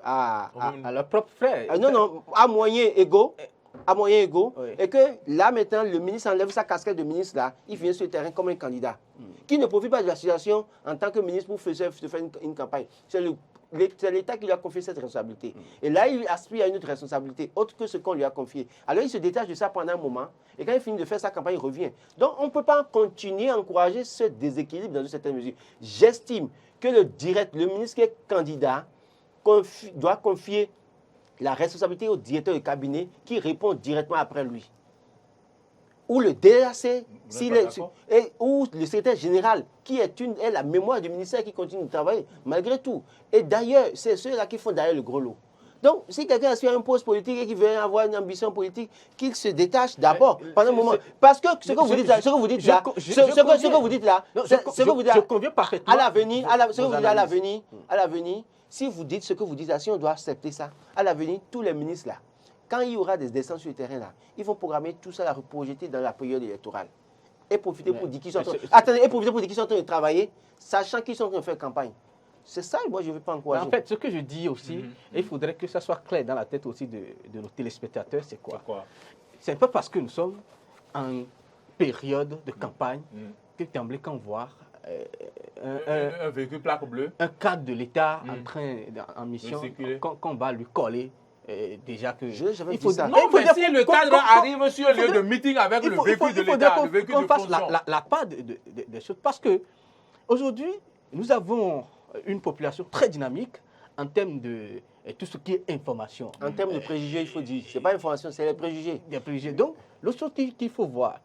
à leurs propres frères. Non, à moyens égaux. Oui. Et que là, maintenant, le ministre enlève sa casquette de ministre, là, il vient sur le terrain comme un candidat, qui ne profite pas de la situation en tant que ministre pour faire une campagne. C'est l'État qui lui a confié cette responsabilité. Et là, il aspire à une autre responsabilité, autre que ce qu'on lui a confié. Alors, il se détache de ça pendant un moment, et quand il finit de faire sa campagne, il revient. Donc, on ne peut pas continuer à encourager ce déséquilibre dans une certaine mesure. J'estime que le ministre qui est candidat doit confier la responsabilité au directeur de cabinet qui répond directement après lui. Ou le DAC, ou le secrétaire général, qui est la mémoire du ministère qui continue de travailler, malgré tout. Et d'ailleurs, c'est ceux-là qui font d'ailleurs le gros lot. Donc, si quelqu'un a sur un poste politique et qui veut avoir une ambition politique, qu'il se détache d'abord pendant un moment. Parce que ce que vous dites là, je conviens parfaitement. À l'avenir, si vous dites ce que vous dites là, si on doit accepter ça, à l'avenir, tous les ministres là, quand il y aura des descentes sur le terrain là, ils vont programmer tout ça, la reprojeter dans la période électorale. Et profiter pour dire qu'ils sont en train de travailler, sachant qu'ils sont en train de faire campagne. C'est ça, moi, je ne veux pas encourager. En fait, ce que je dis aussi, il faudrait que ça soit clair dans la tête aussi de nos téléspectateurs, c'est quoi? C'est pas parce que nous sommes en période de campagne que d'emblée qu'on voit un véhicule plaque bleue, un cadre de l'État en mission, qu'on va lui coller. Déjà que il faut ça. Non, mais si le cadre arrive sur un lieu de meeting avec le véhicule de l'État, le véhicule de fonction, la part des choses, parce que aujourd'hui nous avons une population très dynamique en termes de tout ce qui est information. En termes de préjugés, il faut dire, c'est pas information, c'est les préjugés. Des préjugés. Donc l'autre chose qu'il faut voir,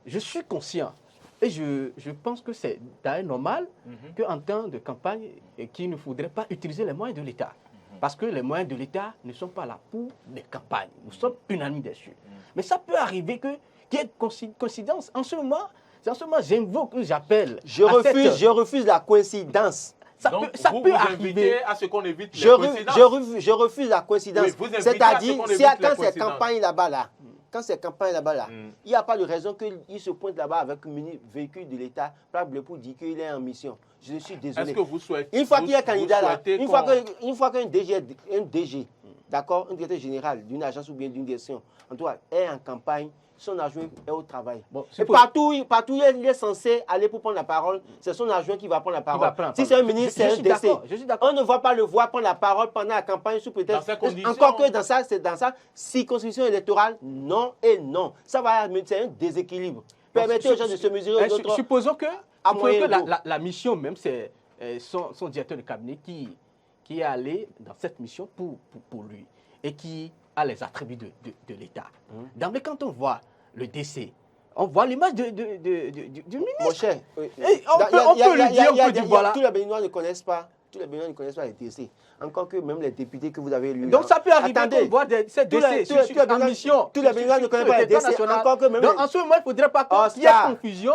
je suis conscient. Et je pense que c'est d'ailleurs normal qu'en temps de campagne, qu'il ne faudrait pas utiliser les moyens de l'État. Parce que les moyens de l'État ne sont pas là pour des campagnes. Nous sommes unanimes dessus. Mais ça peut arriver qu'il y ait coïncidence. En ce moment, j'invoque, j'appelle. Je refuse la coïncidence. Ça peut arriver à ce qu'on évite les coïncidences. Je refuse la coïncidence. Oui, c'est-à-dire, quand ces campagnes là-bas, il n'y a pas de raison qu'il se pointe là-bas avec un véhicule de l'État pour dire qu'il est en mission. Je suis désolé. Est-ce que vous souhaitez... Une fois qu'il y a un candidat là, une fois qu'un DG, d'accord, un directeur général d'une agence ou bien d'une direction, en tout cas, est en campagne, son adjoint est au travail. Bon, et partout il est censé aller pour prendre la parole, c'est son adjoint qui va prendre la parole. Si c'est un ministre, c'est un décès. On ne va pas le voir prendre la parole pendant la campagne sous prétexte. Encore que c'est dans sa circonscription électorale, non et non. Ça va, c'est un déséquilibre. Permettez aux gens de se mesurer aux autres. Supposons que la mission même, c'est son directeur de cabinet qui est allé dans cette mission pour lui et qui a les attributs de l'État. D'emblée, quand on voit le décès, on voit l'image du ministre. Mon cher, on peut lui dire, voilà. Tous les Béninois ne connaissent pas les décès. Encore que même les députés que vous avez élus. Donc ça peut arriver qu'on voit ces décès en mission. Tous les Béninois ne connaissent pas les décès. Encore que même donc en ce moment, il ne faudrait pas qu'il y ait confusion.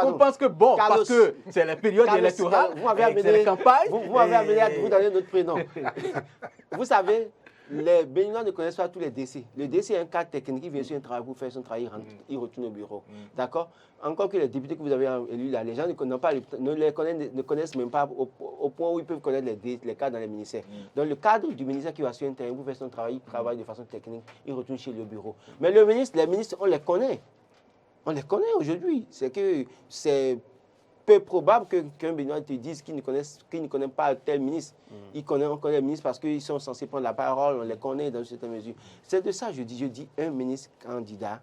On pense que bon, parce que c'est la période électorale, c'est la campagne. Vous m'avez amené à vous donner notre prénom. Vous savez, les Béninois ne connaissent pas tous les décès. Le décès est un cas technique, il vient sur un travail pour faire son travail, il retourne au bureau. D'accord? Encore que les députés que vous avez élus là, les gens ne connaissent même pas au point où ils peuvent connaître les cadres dans les ministères. Donc le cadre du ministère qui va sur un terrain pour faire son travail, il travaille de façon technique, il retourne chez le bureau. Mais les ministres, on les connaît. On les connaît aujourd'hui. C'est peu probable qu'un Béninois te dise qu'il ne connaît pas tel ministre. On connaît les ministres parce qu'ils sont censés prendre la parole, on les connaît dans une certaine mesure. C'est de ça que je dis un ministre candidat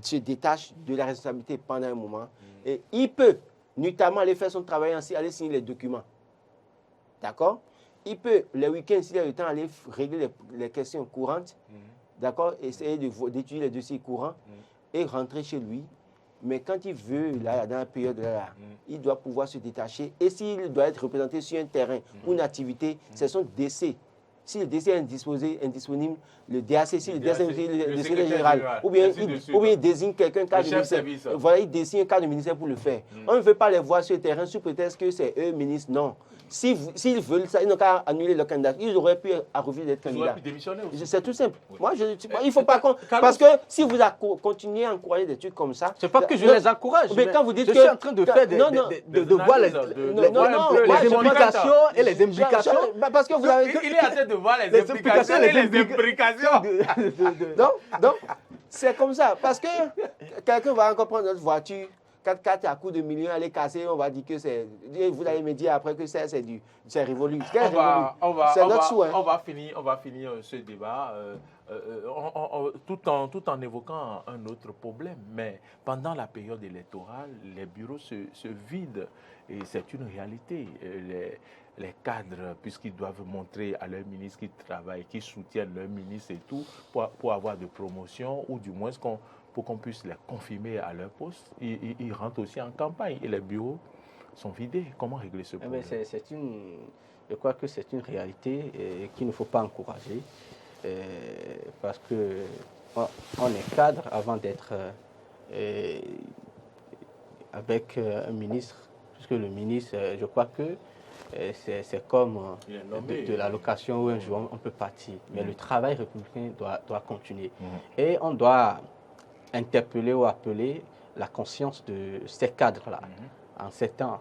se détache de la responsabilité pendant un moment et il peut notamment aller faire son travail ainsi, aller signer les documents. D'accord? Il peut, les week-ends, s'il a le temps, aller régler les questions courantes, d'accord? Essayer d'étudier les dossiers courants et rentrer chez lui. Mais quand il veut, là, dans la période là, il doit pouvoir se détacher. Et s'il doit être représenté sur un terrain ou une activité, c'est son décès. Si le décès est indisponible, le DAC, si le DAC est le secrétaire général, ou bien il désigne quelqu'un, cadre de ministère. Voilà, il désigne un cadre de ministère pour le faire. On ne veut pas les voir sur le terrain sous prétexte que c'est eux ministres. Non. S'ils veulent ça, ils n'ont qu'à annuler leur candidat. Ils auraient pu refuser d'être candidats. Ils auraient pu démissionner aussi. C'est tout simple. Oui. Moi, il ne faut pas parce que si vous continuez à encourager des trucs comme ça... C'est pas que je les encourage. Mais quand vous dites je suis en train de faire de voir les implications et les implications. Parce que vous avez... Il est en train de voir les implications et les implications. Donc, c'est comme ça. Parce que quelqu'un va encore prendre notre voiture, 4x4 à coups de millions, aller casser, on va dire que c'est... Vous allez me dire après que c'est révolu. On va finir ce débat tout en évoquant un autre problème. Mais pendant la période électorale, les bureaux se vident et c'est une réalité. Les cadres, puisqu'ils doivent montrer à leur ministre qu'ils travaillent, qu'ils soutiennent leur ministre et tout, pour avoir de promotion ou du moins pour qu'on puisse les confirmer à leur poste, ils rentrent aussi en campagne et les bureaux sont vidés. Comment régler ce problème? Je crois que c'est une réalité qu'il ne faut pas encourager parce qu'on est cadre avant d'être avec un ministre, puisque le ministre, je crois que c'est comme de l'allocation où un jour on peut partir. Mais le travail républicain doit continuer. Et on doit interpeller ou appeler la conscience de ces cadres-là en 7 ans,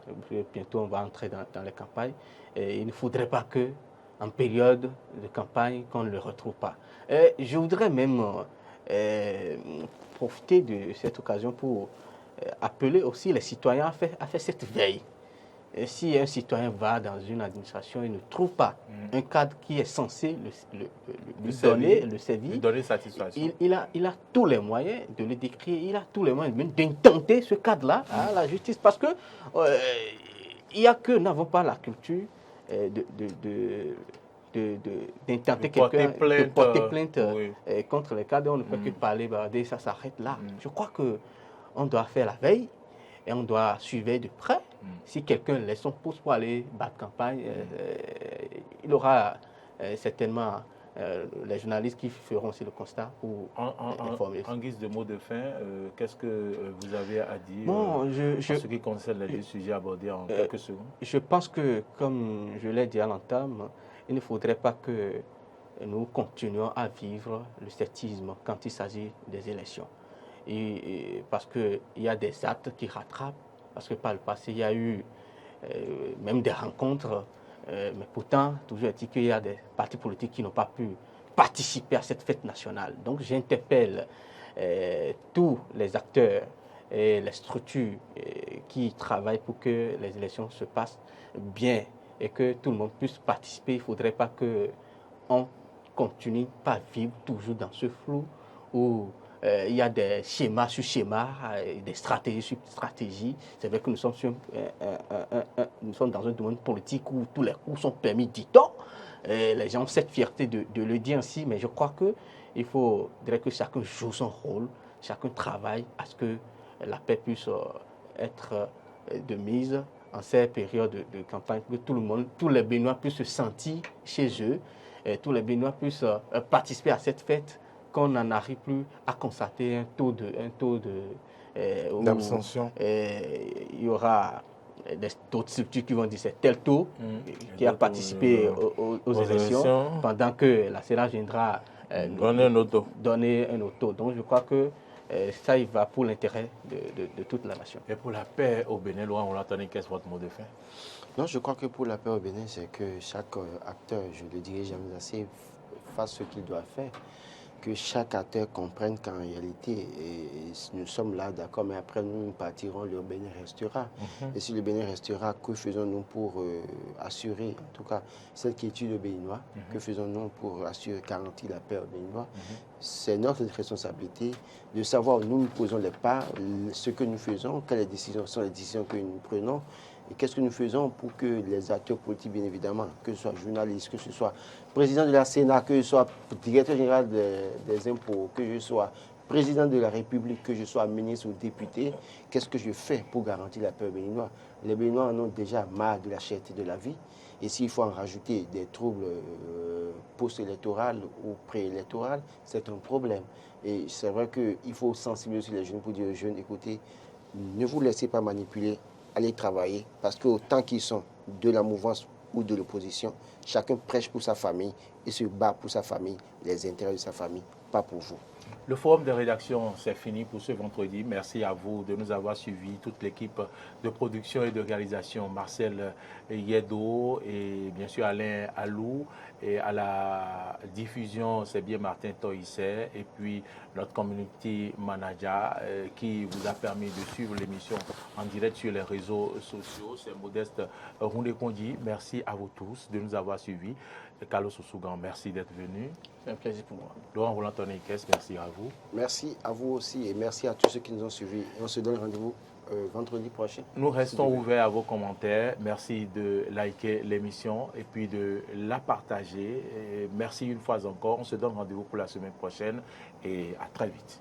bientôt on va entrer dans les campagnes, et il ne faudrait pas qu'en période de campagne, qu'on ne le retrouve pas. Je voudrais même profiter de cette occasion pour appeler aussi les citoyens à faire cette veille. Et si un citoyen va dans une administration et ne trouve pas un cadre qui est censé lui donner satisfaction, il a tous les moyens de le décrire, il a tous les moyens d'intenter ce cadre-là à la justice. Parce que il n'y a que nous n'avons pas la culture d'intenter quelqu'un, de porter plainte contre les cadres. On ne peut que parler, ça s'arrête là. Je crois qu'on doit faire la veille et on doit suivre de près. Si quelqu'un laisse son pouce pour aller battre campagne, il aura certainement les journalistes qui feront aussi le constat pour informer. En guise de mot de fin, qu'est-ce que vous avez à dire en ce qui concerne les deux sujets abordés en quelques secondes? Je pense que, comme je l'ai dit à l'entame, il ne faudrait pas que nous continuions à vivre le scepticisme quand il s'agit des élections. Parce qu'il y a des actes qui rattrapent. Parce que par le passé, il y a eu même des rencontres, mais pourtant, toujours est-il qu'il y a des partis politiques qui n'ont pas pu participer à cette fête nationale. Donc, j'interpelle tous les acteurs et les structures qui travaillent pour que les élections se passent bien et que tout le monde puisse participer. Il ne faudrait pas qu'on continue par vivre toujours dans ce flou où il y a des schémas sur schémas, des stratégies sur stratégies. C'est vrai que nous sommes dans un domaine politique où tous les coups sont permis, dit-on. Les gens ont cette fierté de le dire ainsi, mais je crois qu'il faudrait que chacun joue son rôle, chacun travaille à ce que la paix puisse être de mise en ces périodes de campagne, pour que tout le monde, tous les Béninois puissent se sentir chez eux, et tous les Béninois puissent participer à cette fête, qu'on n'en arrive plus à constater un taux d'abstention. Il y aura d'autres structures qui vont dire c'est tel taux qui a participé aux élections, pendant que la CENA viendra donner un autre taux. Donc je crois que ça y va pour l'intérêt de toute la nation. Et pour la paix au Bénin, Laurent, on l'attendait, qu'est-ce votre mot de fin? Non, je crois que pour la paix au Bénin, c'est que chaque acteur, je le dirais jamais assez, fasse ce qu'il doit faire. Que chaque acteur comprenne qu'en réalité, nous sommes là, d'accord, mais après nous partirons, le Bénin restera. Et si le Bénin restera, que faisons-nous pour assurer, en tout cas, celle qui étudie le béninois, que faisons-nous pour assurer, garantir la paix au béninois? C'est notre responsabilité de savoir où nous posons les pas, ce que nous faisons, quelles décisions sont les décisions que nous prenons. Et qu'est-ce que nous faisons pour que les acteurs politiques, bien évidemment, que ce soit journalistes, que ce soit président de la Sénat, que je sois directeur général des impôts, que je sois président de la République, que je sois ministre ou député, qu'est-ce que je fais pour garantir la paix aux Béninois? Les Béninois en ont déjà marre de la cherté de la vie. Et s'il faut en rajouter des troubles post-électoraux ou pré-électoraux, c'est un problème. Et c'est vrai qu'il faut sensibiliser les jeunes pour dire aux jeunes, écoutez, ne vous laissez pas manipuler, allez travailler, parce qu'autant qu'ils sont de la mouvance ou de l'opposition, chacun prêche pour sa famille et se bat pour sa famille, les intérêts de sa famille, pas pour vous. Le forum de rédaction, c'est fini pour ce vendredi. Merci à vous de nous avoir suivis, toute l'équipe de production et de réalisation, Marcel Yedo et bien sûr Alain Alou. Et à la diffusion, c'est bien Martin Toïsset et puis notre community manager qui vous a permis de suivre l'émission en direct sur les réseaux sociaux. C'est Modeste Rouné-Kondi. Merci à vous tous de nous avoir suivis. Carlos Ousougan, merci d'être venu. C'est un plaisir pour moi. Laurent Roland-Tonekes, merci à vous. Merci à vous aussi et merci à tous ceux qui nous ont suivis. On se donne rendez-vous vendredi prochain. Nous restons ouverts à vos commentaires. Merci de liker l'émission et puis de la partager. Et merci une fois encore. On se donne rendez-vous pour la semaine prochaine et à très vite.